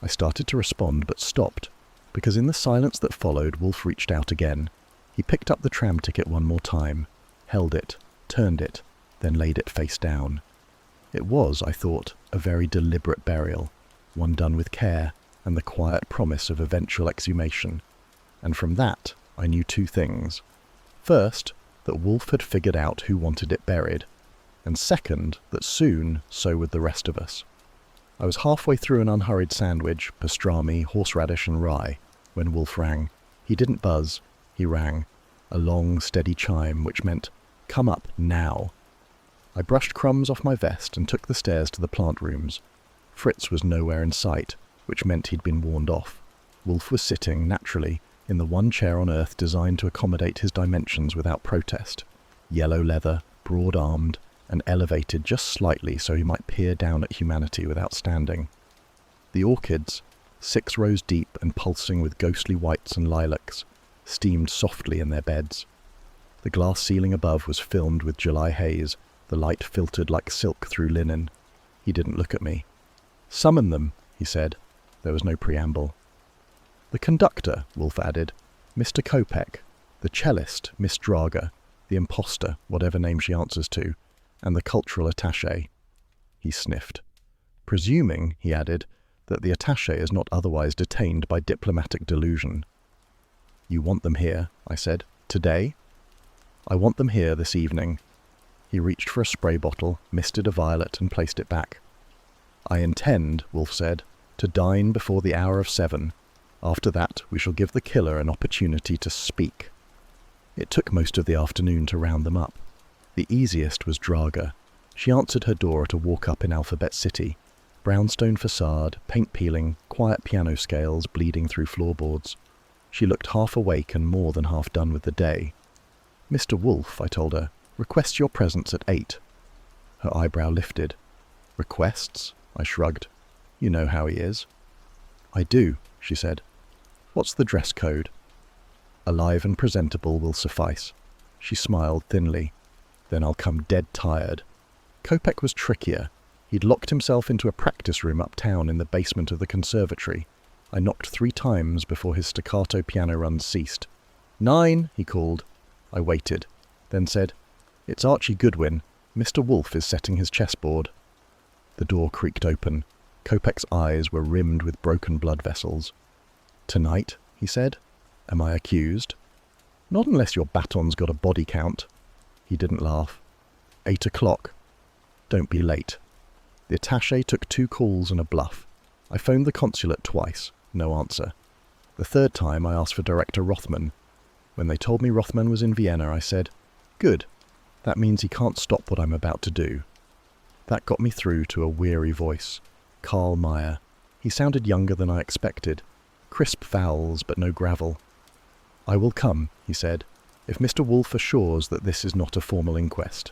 I started to respond but stopped, because in the silence that followed, Wolfe reached out again. He picked up the tram ticket one more time, held it, turned it, then laid it face down. It was, I thought, a very deliberate burial, one done with care and the quiet promise of eventual exhumation. And from that, I knew two things. First, that Wolfe had figured out who wanted it buried, and second, that soon, so would the rest of us. I was halfway through an unhurried sandwich, pastrami, horseradish and rye, when Wolfe rang. He didn't buzz, he rang, a long, steady chime which meant, "Come up, now." I brushed crumbs off my vest and took the stairs to the plant rooms. Fritz was nowhere in sight, which meant he'd been warned off. Wolfe was sitting, naturally, in the one chair on earth designed to accommodate his dimensions without protest. Yellow leather, broad-armed, and elevated just slightly so he might peer down at humanity without standing. The orchids, 6 rows deep and pulsing with ghostly whites and lilacs, steamed softly in their beds. The glass ceiling above was filmed with July haze, the light filtered like silk through linen. He didn't look at me. "Summon them," he said. There was no preamble. "The conductor," Wolfe added, "Mr. Kopek, the cellist, Miss Draga, the imposter, whatever name she answers to, and the cultural attaché." He sniffed. "Presuming," he added, "that the attaché is not otherwise detained by diplomatic delusion." "You want them here," I said. "Today?" "I want them here this evening." He reached for a spray bottle, misted a violet, and placed it back. "I intend," Wolfe said, "to dine before the hour of 7. After that, we shall give the killer an opportunity to speak." It took most of the afternoon to round them up. The easiest was Draga. She answered her door at a walk-up in Alphabet City. Brownstone facade, paint peeling, quiet piano scales bleeding through floorboards. She looked half awake and more than half done with the day. "Mr. Wolfe," I told her, "requests your presence at 8. Her eyebrow lifted. "Requests?" I shrugged. "You know how he is." "I do," she said. "What's the dress code?" "Alive and presentable will suffice." She smiled thinly. "Then I'll come dead tired." Kopek was trickier. He'd locked himself into a practice room uptown in the basement of the conservatory. I knocked 3 times before his staccato piano runs ceased. "9," he called. I waited, then said, "It's Archie Goodwin. Mr. Wolfe is setting his chessboard." The door creaked open. Kopek's eyes were rimmed with broken blood vessels. "Tonight?" he said. "Am I accused?" "Not unless your baton's got a body count." He didn't laugh. 8 o'clock. Don't be late." The attaché took 2 calls and a bluff. I phoned the consulate twice. No answer. The third time I asked for Director Rothman. When they told me Rothman was in Vienna, I said, "Good. That means he can't stop what I'm about to do." That got me through to a weary voice. Karl Meyer. He sounded younger than I expected. Crisp vowels, but no gravel. "I will come," he said, "if Mr. Wolfe assures that this is not a formal inquest."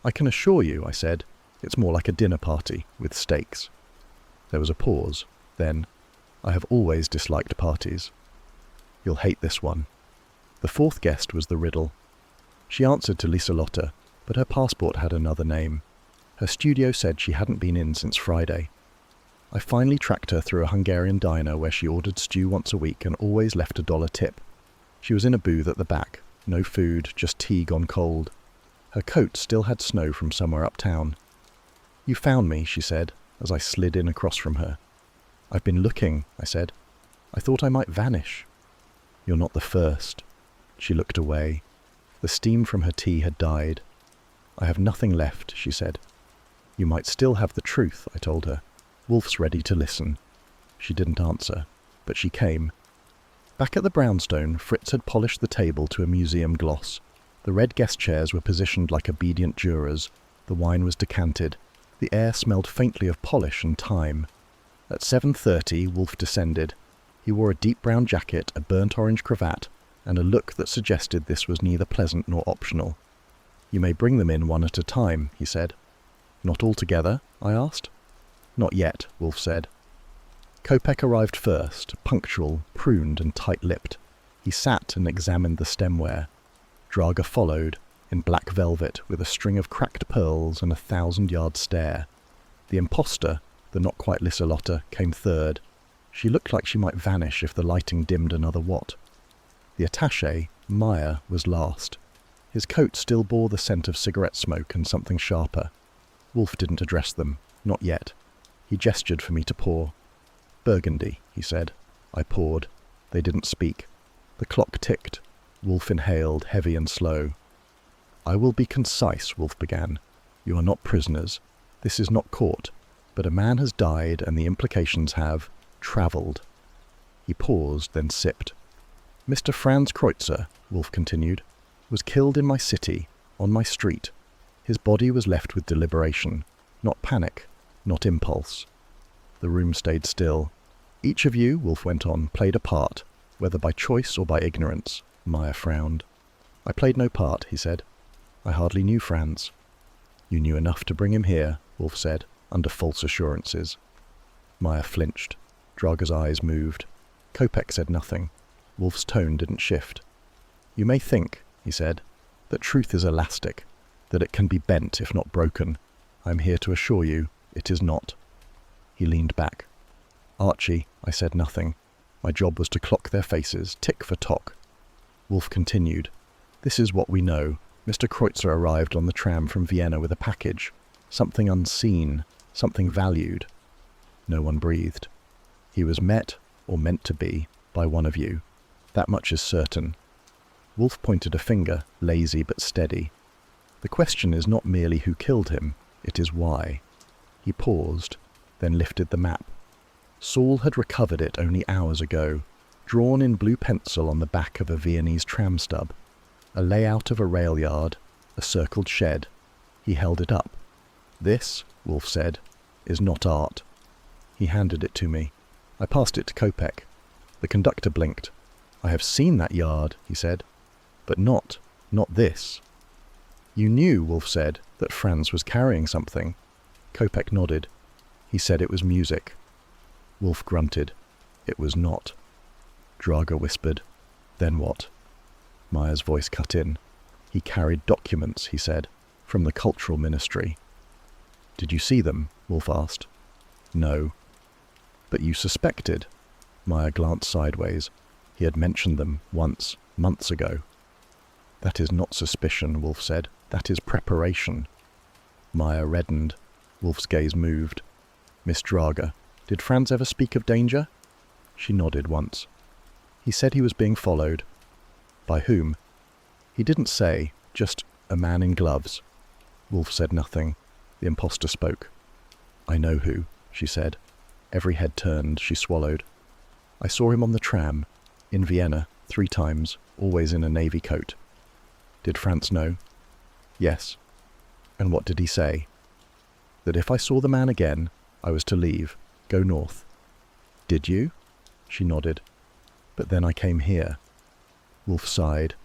"I can assure you," I said, "it's more like a dinner party, with stakes." There was a pause. Then, "I have always disliked parties." "You'll hate this one." The 4th guest was the riddle. She answered to Lieselotte, but her passport had another name. Her studio said she hadn't been in since Friday. I finally tracked her through a Hungarian diner where she ordered stew once a week and always left a $1 tip. She was in a booth at the back. No food, just tea gone cold. Her coat still had snow from somewhere uptown. "You found me," she said, as I slid in across from her. "I've been looking," I said. "I thought I might vanish." "You're not the first." She looked away. The steam from her tea had died. "I have nothing left," she said. "You might still have the truth," I told her. "Wolfe's ready to listen." She didn't answer, but she came. Back at the brownstone, Fritz had polished the table to a museum gloss. The red guest chairs were positioned like obedient jurors. The wine was decanted. The air smelled faintly of polish and time. At 7:30, Wolfe descended. He wore a deep brown jacket, a burnt orange cravat, and a look that suggested this was neither pleasant nor optional. "You may bring them in one at a time," he said. "Not all together?" I asked. "Not yet," Wolfe said. Kopek arrived first, punctual, pruned and tight-lipped. He sat and examined the stemware. Draga followed, in black velvet with a string of cracked pearls and a 1,000-yard stare. The impostor, the not-quite Liselotte, came third. She looked like she might vanish if the lighting dimmed another watt. The attaché, Meyer, was last. His coat still bore the scent of cigarette smoke and something sharper. Wolfe didn't address them, not yet. He gestured for me to pour. "Burgundy," he said. I poured. They didn't speak. The clock ticked. Wolfe inhaled, heavy and slow. "I will be concise," Wolfe began. "You are not prisoners. This is not court. But a man has died, and the implications have travelled." He paused, then sipped. "Mr. Franz Kreutzer," Wolfe continued, "was killed in my city, on my street. His body was left with deliberation, not panic, not impulse." The room stayed still. "Each of you," Wolfe went on, "played a part, whether by choice or by ignorance." Meyer frowned. "I played no part," he said. "I hardly knew Franz." "You knew enough to bring him here," Wolfe said, under false assurances. Meyer flinched. Draga's eyes moved. Kopek said nothing. Wolfe's tone didn't shift. "You may think," he said, "that truth is elastic, that it can be bent if not broken. I am here to assure you it is not." He leaned back. "Archie," I said nothing. My job was to clock their faces, tick for tock. Wolfe continued. "This is what we know. Mr. Kreutzer arrived on the tram from Vienna with a package. Something unseen, something valued." No one breathed. "He was met, or meant to be, by one of you. That much is certain." Wolfe pointed a finger, lazy but steady. "The question is not merely who killed him, it is why." He paused, then lifted the map. Saul had recovered it only hours ago, drawn in blue pencil on the back of a Viennese tram stub. A layout of a rail yard, a circled shed. He held it up. "This," Wolfe said, "is not art." He handed it to me. I passed it to Kopek. The conductor blinked. "I have seen that yard," he said, "but not this." "You knew," Wolfe said, "that Franz was carrying something." Kopek nodded. "He said it was music." Wolfe grunted. "It was not." Draga whispered, "Then what?" Meyer's voice cut in. "He carried documents," he said, "from the cultural ministry." "Did you see them?" Wolfe asked. "No." "But you suspected?" Meyer glanced sideways. He had mentioned them once, months ago. "That is not suspicion," Wolfe said. "That is preparation." Meyer reddened. Wolfe's gaze moved. "Miss Draga, did Franz ever speak of danger?" She nodded once. "He said he was being followed." "By whom?" "He didn't say, just a man in gloves." Wolfe said nothing. The impostor spoke. "I know who," she said. Every head turned, she swallowed. "I saw him on the tram, in Vienna, 3 times, always in a navy coat." "Did Franz know?" "Yes." "And what did he say?" "That if I saw the man again, I was to leave, go north." "Did you?" She nodded. "But then I came here." Wolfe sighed.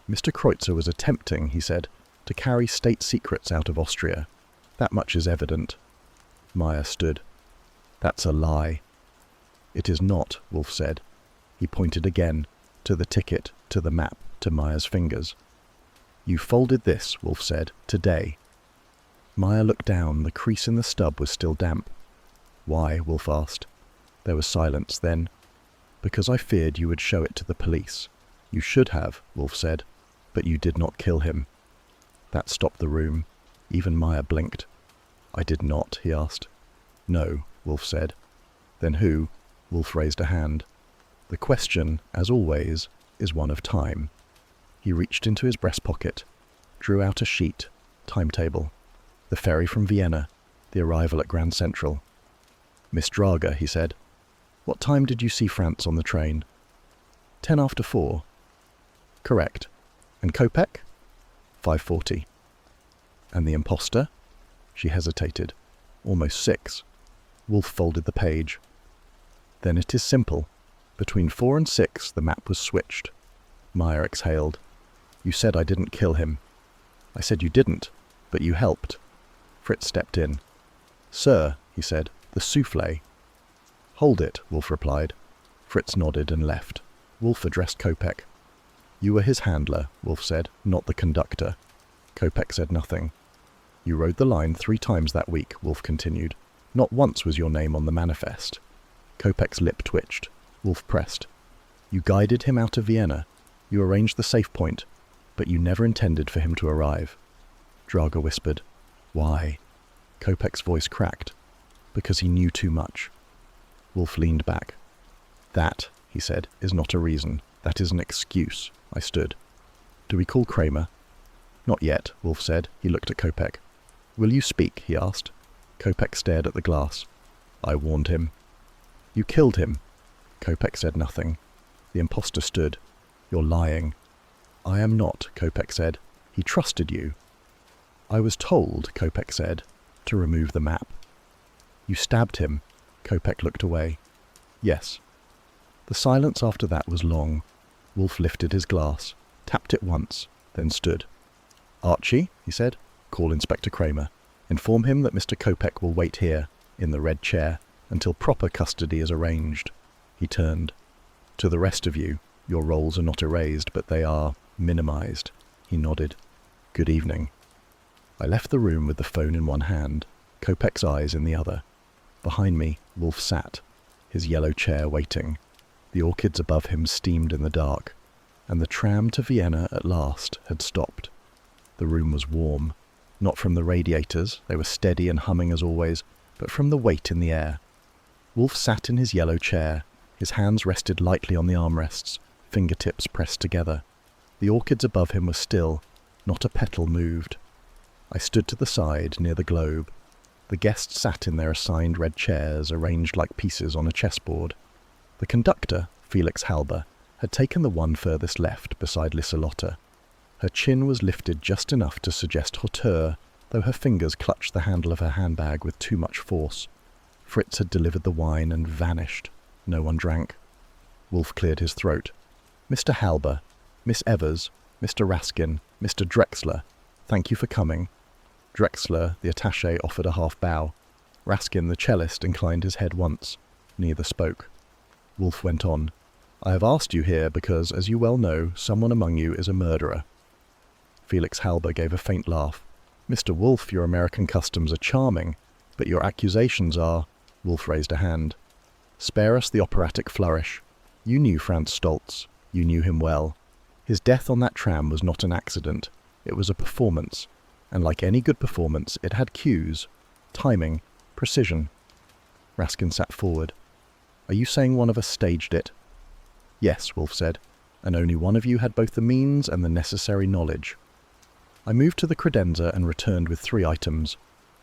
"Mr. Kreutzer was attempting," he said, "to carry state secrets out of Austria. That much is evident." Meyer stood. "That's a lie." "It is not," Wolfe said. He pointed again, to the ticket, to the map, to Meyer's fingers. "You folded this," Wolfe said, "today." Meyer looked down. The crease in the stub was still damp. "Why?" Wolfe asked. There was silence. Then, "Because I feared you would show it to the police." "You should have," Wolfe said, "but you did not kill him." That stopped the room. Even Meyer blinked. "I did not?" he asked. "No," Wolfe said. "Then who?" Wolfe raised a hand. "The question, as always, is one of time." He reached into his breast pocket, drew out a sheet, timetable. The ferry from Vienna, the arrival at Grand Central. "Miss Draga," he said, "what time did you see Franz on the train?" 10 after 4. "Correct. And Kopek?" 5:40. "And the impostor?" She hesitated. "Almost 6. Wolfe folded the page. "Then it is simple. Between 4 and 6 the map was switched." Meyer exhaled. "You said I didn't kill him." "I said you didn't, but you helped." Fritz stepped in. "Sir," he said, "the souffle." "Hold it," Wolfe replied. Fritz nodded and left. Wolfe addressed Kopek. You were his handler, Wolfe said, not the conductor. Kopek said nothing. You rode the line 3 times that week, Wolfe continued. Not once was your name on the manifest. Kopek's lip twitched. Wolfe pressed. You guided him out of Vienna. You arranged the safe point, but you never intended for him to arrive. Draga whispered. Why? Kopek's voice cracked. Because he knew too much. Wolfe leaned back. That, he said, is not a reason. That is an excuse. I stood. Do we call Kramer? Not yet, Wolfe said. He looked at Kopek. Will you speak? He asked. Kopek stared at the glass. I warned him. You killed him. Kopek said nothing. The impostor stood. You're lying. I am not, Kopek said. He trusted you. I was told, Kopek said, to remove the map. You stabbed him. Kopek looked away. Yes. The silence after that was long. Wolfe lifted his glass, tapped it once, then stood. Archie, he said, call Inspector Kramer. Inform him that Mr. Kopek will wait here, in the red chair, until proper custody is arranged. He turned. To the rest of you, your roles are not erased, but they are minimized. He nodded. Good evening. I left the room with the phone in one hand, Kopek's eyes in the other. Behind me, Wolfe sat, his yellow chair waiting. The orchids above him steamed in the dark, and the tram to Vienna at last had stopped. The room was warm, not from the radiators, they were steady and humming as always, but from the weight in the air. Wolfe sat in his yellow chair, his hands rested lightly on the armrests, fingertips pressed together. The orchids above him were still, not a petal moved. I stood to the side, near the globe. The guests sat in their assigned red chairs, arranged like pieces on a chessboard. The conductor, Felix Halber, had taken the one furthest left, beside Liselotte. Her chin was lifted just enough to suggest hauteur, though her fingers clutched the handle of her handbag with too much force. Fritz had delivered the wine and vanished. No one drank. Wolfe cleared his throat. Mr. Halber, Miss Evers, Mr. Raskin, Mr. Drexler, thank you for coming. Drexler, the attaché, offered a half bow. Raskin, the cellist, inclined his head once. Neither spoke. Wolfe went on. I have asked you here because, as you well know, someone among you is a murderer. Felix Halber gave a faint laugh. Mr. Wolfe, your American customs are charming, but your accusations are— Wolfe raised a hand. Spare us the operatic flourish. You knew Franz Stolz. You knew him well. His death on that tram was not an accident. It was a performance, and like any good performance, it had cues, timing, precision. Raskin sat forward. Are you saying one of us staged it? Yes, Wolfe said, and only one of you had both the means and the necessary knowledge. I moved to the credenza and returned with 3 items,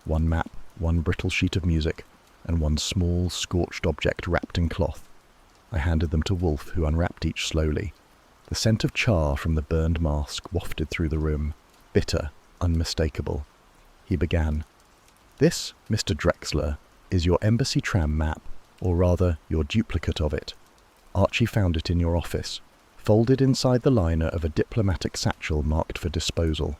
1 map, 1 brittle sheet of music, and 1 small, scorched object wrapped in cloth. I handed them to Wolfe, who unwrapped each slowly. The scent of char from the burned mask wafted through the room, bitter, unmistakable. He began. This, Mr. Drexler, is your embassy tram map, or rather, your duplicate of it. Archie found it in your office, folded inside the liner of a diplomatic satchel marked for disposal.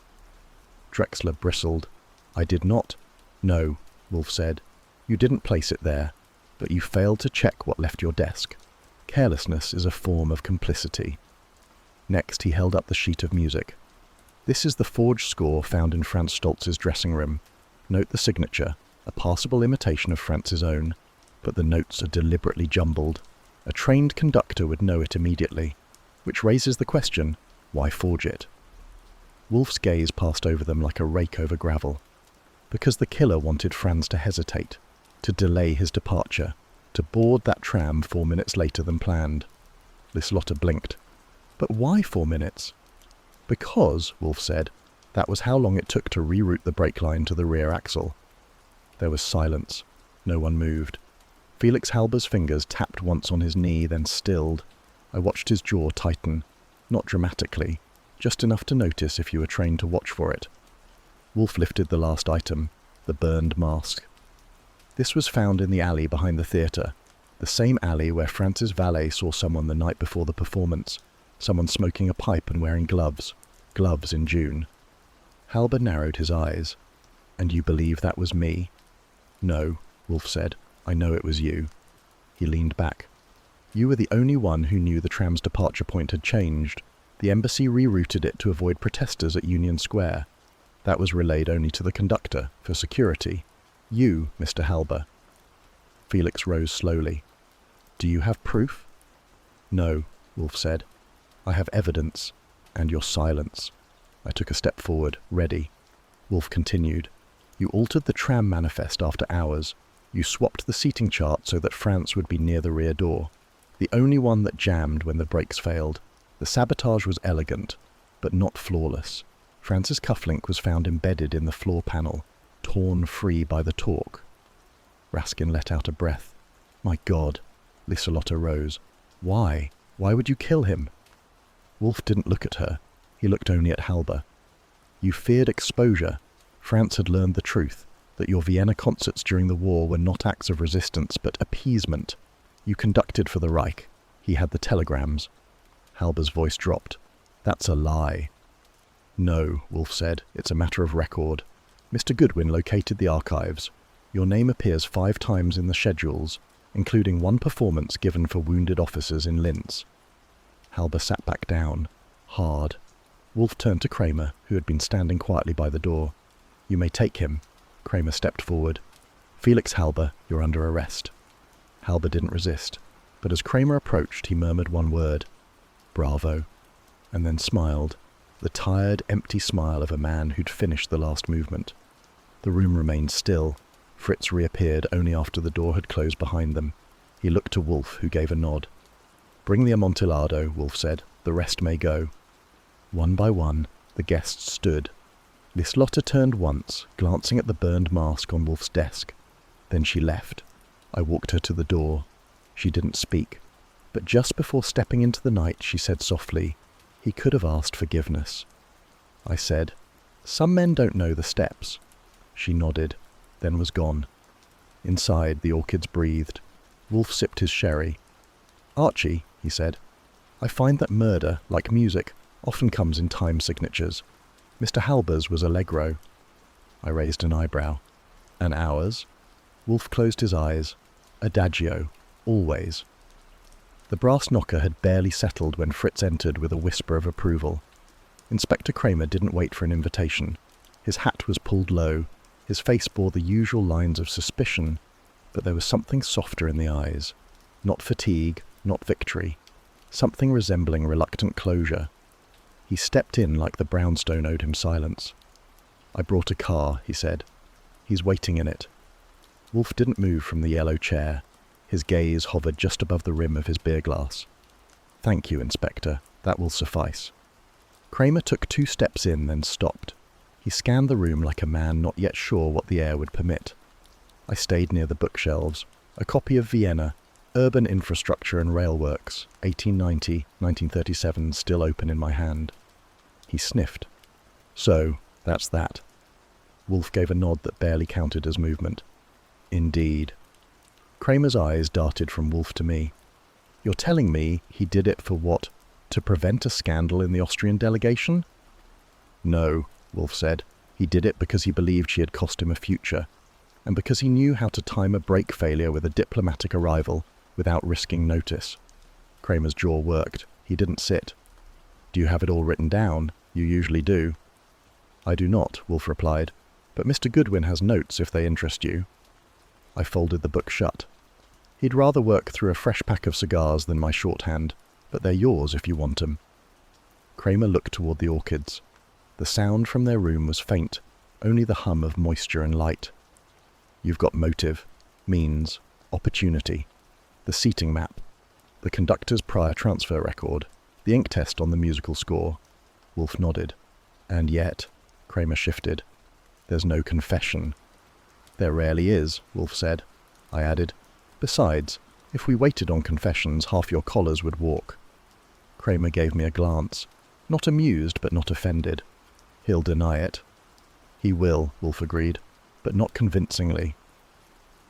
Drexler bristled. I did not. No, Wolfe said. You didn't place it there, but you failed to check what left your desk. Carelessness is a form of complicity. Next, he held up the sheet of music. This is the forged score found in Franz Stolz's dressing room. Note the signature, a passable imitation of Franz's own, but the notes are deliberately jumbled. A trained conductor would know it immediately, which raises the question, why forge it? Wolfe's gaze passed over them like a rake over gravel. Because the killer wanted Franz to hesitate, to delay his departure, to board that tram 4 minutes later than planned. Liselotte blinked. But why 4 minutes? Because, Wolfe said, that was how long it took to reroute the brake line to the rear axle. There was silence. No one moved. Felix Halber's fingers tapped once on his knee, then stilled. I watched his jaw tighten, not dramatically, just enough to notice if you were trained to watch for it. Wolfe lifted the last item, the burned mask. This was found in the alley behind the theatre, the same alley where Franz's valet saw someone the night before the performance, someone smoking a pipe and wearing gloves in June. Halber narrowed his eyes. And you believe that was me? No, Wolfe said. I know it was you. He leaned back. You were the only one who knew the tram's departure point had changed. The embassy rerouted it to avoid protesters at Union Square. That was relayed only to the conductor, for security. You, Mr. Halber. Felix rose slowly. Do you have proof? No, Wolfe said. I have evidence, and your silence. I took a step forward, ready. Wolfe continued. You altered the Tram manifest after hours. You swapped the seating chart so that France would be near the rear door. The only one that jammed when the brakes failed. The sabotage was elegant, but not flawless. France's cufflink was found embedded in the floor panel, torn free by the torque. Raskin let out a breath. My God. Liselotte rose. Why? Why would you kill him? Wolfe didn't look at her. He looked only at Halber. You feared exposure. France had learned the truth, that your Vienna concerts during the war were not acts of resistance, but appeasement. You conducted for the Reich. He had the telegrams. Halber's voice dropped. That's a lie. No, Wolfe said. It's a matter of record. Mr. Goodwin located the archives. Your name appears 5 times in the schedules, including one performance given for wounded officers in Linz. Halber sat back down, hard. Wolfe turned to Kramer, who had been standing quietly by the door. You may take him. Kramer stepped forward. Felix Halber, you're under arrest. Halber didn't resist, but as Kramer approached, he murmured one word. Bravo. And then smiled, the tired, empty smile of a man who'd finished the last movement. The room remained still. Fritz reappeared only after the door had closed behind them. He looked to Wolfe, who gave a nod. Bring the Amontillado, Wolfe said. The rest may go. One by one, the guests stood. Liselotte turned once, glancing at the burned mask on Wolfe's desk. Then she left. I walked her to the door. She didn't speak. But just before stepping into the night, she said softly, he could have asked forgiveness. I said, some men don't know the steps. She nodded, then was gone. Inside, the orchids breathed. Wolfe sipped his sherry. Archie, he said, I find that murder, like music, often comes in time signatures. Mr. Halber's was allegro. I raised an eyebrow. And ours? Wolfe closed his eyes. Adagio, always. The brass knocker had barely settled when Fritz entered with a whisper of approval. Inspector Kramer didn't wait for an invitation. His hat was pulled low. His face bore the usual lines of suspicion, but there was something softer in the eyes. Not fatigue, not victory. Something resembling reluctant closure. He stepped in like the brownstone owed him silence. I brought a car, he said. He's waiting in it. Wolfe didn't move from the yellow chair. His gaze hovered just above the rim of his beer glass. Thank you, Inspector. That will suffice. Kramer took 2 steps in, then stopped. He scanned the room like a man not yet sure what the air would permit. I stayed near the bookshelves. A copy of Vienna, Urban Infrastructure and Railworks, 1890-1937, still open in my hand. He sniffed. So, that's that. Wolfe gave a nod that barely counted as movement. Indeed. Kramer's eyes darted from Wolfe to me. You're telling me he did it for what? To prevent a scandal in the Austrian delegation? No, Wolfe said. He did it because he believed she had cost him a future, and because he knew how to time a brake failure with a diplomatic arrival without risking notice. Kramer's jaw worked. He didn't sit. Do you have it all written down? You usually do. I do not, Wolfe replied, but Mr. Goodwin has notes if they interest you. I folded the book shut. He'd rather work through a fresh pack of cigars than my shorthand, but they're yours if you want 'em. Kramer looked toward the orchids. The sound from their room was faint, only the hum of moisture and light. You've got motive, means, opportunity, the seating map, the conductor's prior transfer record, the ink test on the musical score. Wolfe nodded. And yet, Kramer shifted. There's no confession. There rarely is, Wolfe said. I added, besides, if we waited on confessions, half your collars would walk. Kramer gave me a glance, not amused but not offended. He'll deny it. He will, Wolfe agreed, but not convincingly.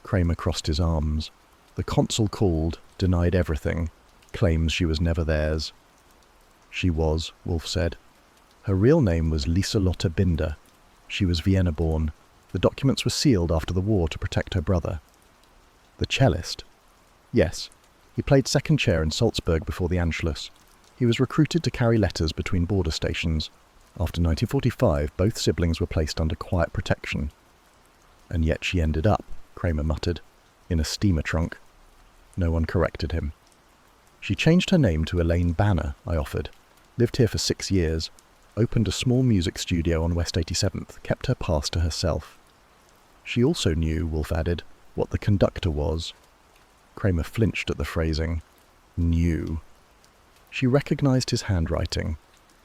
Kramer crossed his arms. The consul called, denied everything, claims she was never theirs. She was, Wolfe said. Her real name was Liselotte Binder. She was Vienna-born. The documents were sealed after the war to protect her brother. The cellist? Yes. He played second chair in Salzburg before the Anschluss. He He was recruited to carry letters between border stations. After 1945, both siblings were placed under quiet protection. And yet she ended up, Kramer muttered, in a steamer trunk. No one corrected him. She changed her name to Elaine Banner, I offered. Lived here for 6 years. Opened a small music studio on West 87th, kept her pass to herself. She also knew, Wolfe added, what the conductor was. Kramer flinched at the phrasing. Knew. She recognized his handwriting.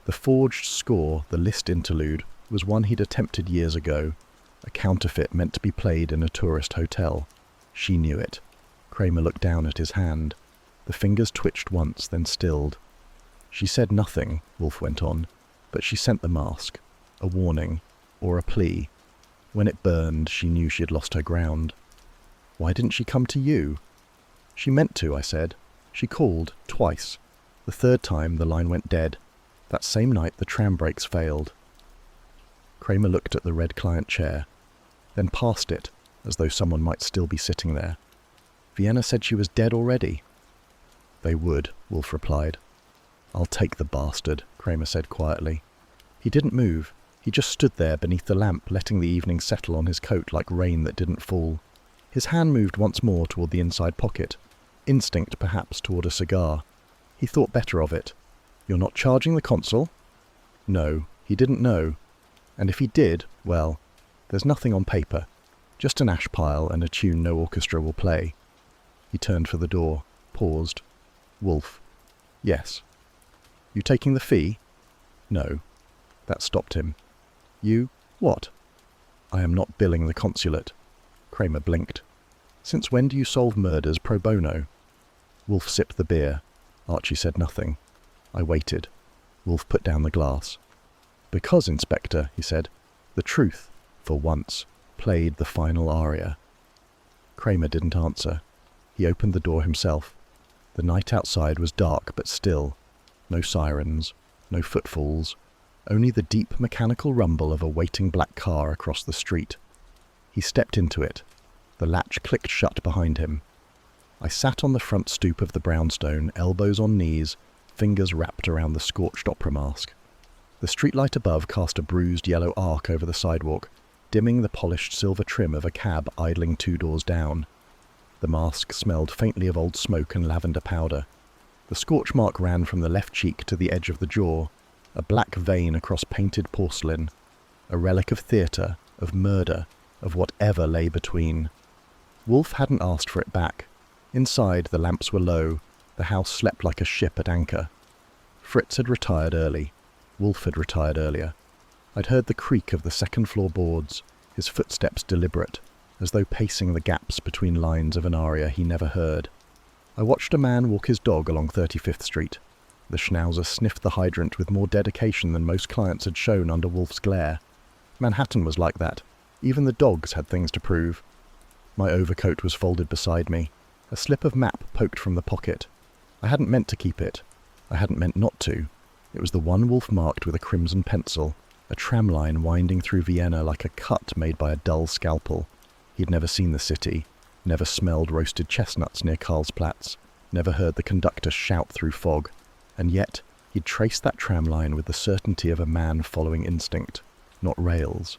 The forged score, the Liszt interlude, was one he'd attempted years ago, a counterfeit meant to be played in a tourist hotel. She knew it. Kramer looked down at his hand. The fingers twitched once, then stilled. She said nothing, Wolfe went on, but she sent the mask, a warning, or a plea. When it burned, she knew she had lost her ground. Why didn't she come to you? She meant to, I said. She called, twice. The third time, the line went dead. That same night, the tram brakes failed. Kramer looked at the red client chair, then past it, as though someone might still be sitting there. Vienna said she was dead already. They would, Wolfe replied. I'll take the bastard, Kramer said quietly. He didn't move. He just stood there beneath the lamp, letting the evening settle on his coat like rain that didn't fall. His hand moved once more toward the inside pocket. Instinct, perhaps, toward a cigar. He thought better of it. You're not charging the consul? No, he didn't know. And if he did, well, there's nothing on paper. Just an ash pile and a tune no orchestra will play. He turned for the door, paused. Wolfe. Yes. You taking the fee? No. That stopped him. You? What? I am not billing the consulate. Kramer blinked. Since when do you solve murders pro bono? Wolfe sipped the beer. Archie said nothing. I waited. Wolfe put down the glass. Because, Inspector, he said, the truth, for once, played the final aria. Kramer didn't answer. He opened the door himself. The night outside was dark but still. No sirens, no footfalls, only the deep mechanical rumble of a waiting black car across the street. He stepped into it. The latch clicked shut behind him. I sat on the front stoop of the brownstone, elbows on knees, fingers wrapped around the scorched opera mask. The streetlight above cast a bruised yellow arc over the sidewalk, dimming the polished silver trim of a cab idling 2 doors down. The mask smelled faintly of old smoke and lavender powder. The scorch mark ran from the left cheek to the edge of the jaw, a black vein across painted porcelain, a relic of theatre, of murder, of whatever lay between. Wolfe hadn't asked for it back. Inside, the lamps were low. The house slept like a ship at anchor. Fritz had retired early. Wolfe had retired earlier. I'd heard the creak of the second-floor boards, his footsteps deliberate, as though pacing the gaps between lines of an aria he never heard. I watched a man walk his dog along 35th Street. The schnauzer sniffed the hydrant with more dedication than most clients had shown under Wolfe's glare. Manhattan was like that. Even the dogs had things to prove. My overcoat was folded beside me. A slip of map poked from the pocket. I hadn't meant to keep it. I hadn't meant not to. It was the one Wolfe marked with a crimson pencil, a tram line winding through Vienna like a cut made by a dull scalpel. He'd never seen the city, never smelled roasted chestnuts near Karlsplatz, never heard the conductor shout through fog, and yet he'd traced that tram line with the certainty of a man following instinct, not rails.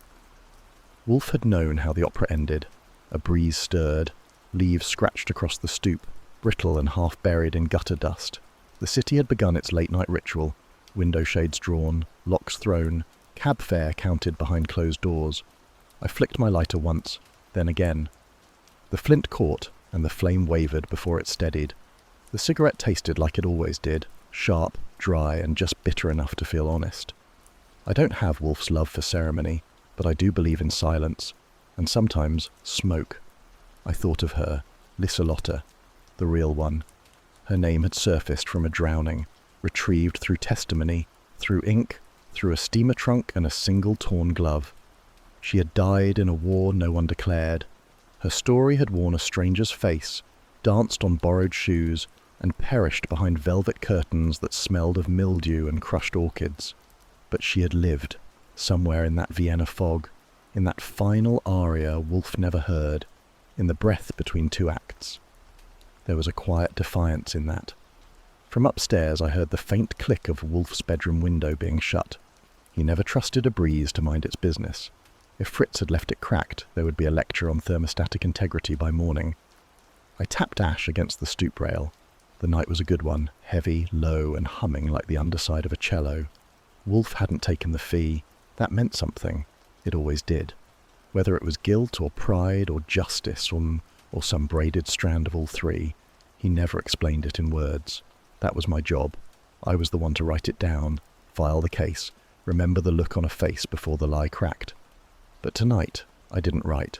Wolfe had known how the opera ended. A breeze stirred, leaves scratched across the stoop, brittle and half buried in gutter dust. The city had begun its late-night ritual, window shades drawn, locks thrown, cab fare counted behind closed doors. I flicked my lighter once, then again. The flint caught, and the flame wavered before it steadied. The cigarette tasted like it always did, sharp, dry, and just bitter enough to feel honest. I don't have Wolfe's love for ceremony, but I do believe in silence, and sometimes smoke. I thought of her, Liselotte, the real one. Her name had surfaced from a drowning, retrieved through testimony, through ink, through a steamer trunk and a single torn glove. She had died in a war no one declared. Her story had worn a stranger's face, danced on borrowed shoes, and perished behind velvet curtains that smelled of mildew and crushed orchids. But she had lived, somewhere in that Vienna fog, in that final aria Wolfe never heard, in the breath between 2 acts. There was a quiet defiance in that. From upstairs I heard the faint click of Wolfe's bedroom window being shut. He never trusted a breeze to mind its business. If Fritz had left it cracked, there would be a lecture on thermostatic integrity by morning. I tapped Ash against the stoop rail. The night was a good one, heavy, low, and humming like the underside of a cello. Wolfe hadn't taken the fee. That meant something. It always did. Whether it was guilt or pride or justice or some braided strand of all three, he never explained it in words. That was my job. I was the one to write it down, file the case, remember the look on a face before the lie cracked. But tonight, I didn't write.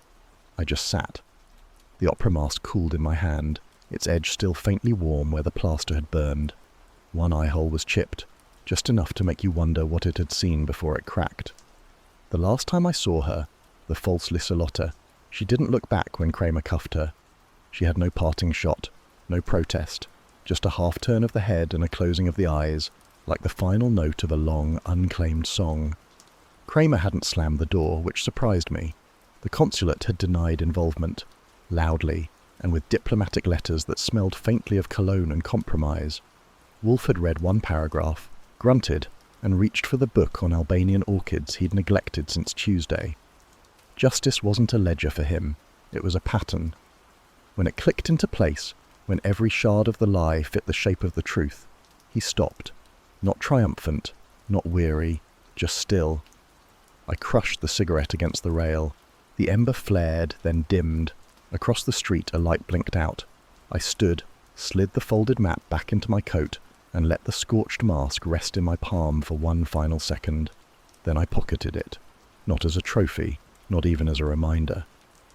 I just sat. The opera mask cooled in my hand, its edge still faintly warm where the plaster had burned. One eye hole was chipped, just enough to make you wonder what it had seen before it cracked. The last time I saw her, the false Liselotte, she didn't look back when Kramer cuffed her. She had no parting shot, no protest, just a half-turn of the head and a closing of the eyes, like the final note of a long, unclaimed song. Kramer hadn't slammed the door, which surprised me. The consulate had denied involvement, loudly, and with diplomatic letters that smelled faintly of cologne and compromise. Wolfe had read one paragraph, grunted, and reached for the book on Albanian orchids he'd neglected since Tuesday. Justice wasn't a ledger for him, it was a pattern. When it clicked into place, when every shard of the lie fit the shape of the truth, he stopped, not triumphant, not weary, just still. I crushed the cigarette against the rail. The ember flared, then dimmed. Across the street a light blinked out. I stood, slid the folded map back into my coat, and let the scorched mask rest in my palm for one final second. Then I pocketed it, not as a trophy, not even as a reminder,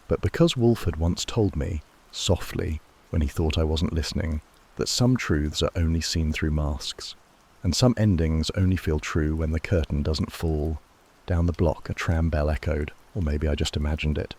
but because Wolfe had once told me, softly, when he thought I wasn't listening, that some truths are only seen through masks, and some endings only feel true when the curtain doesn't fall. Down the block a tram bell echoed, or maybe I just imagined it.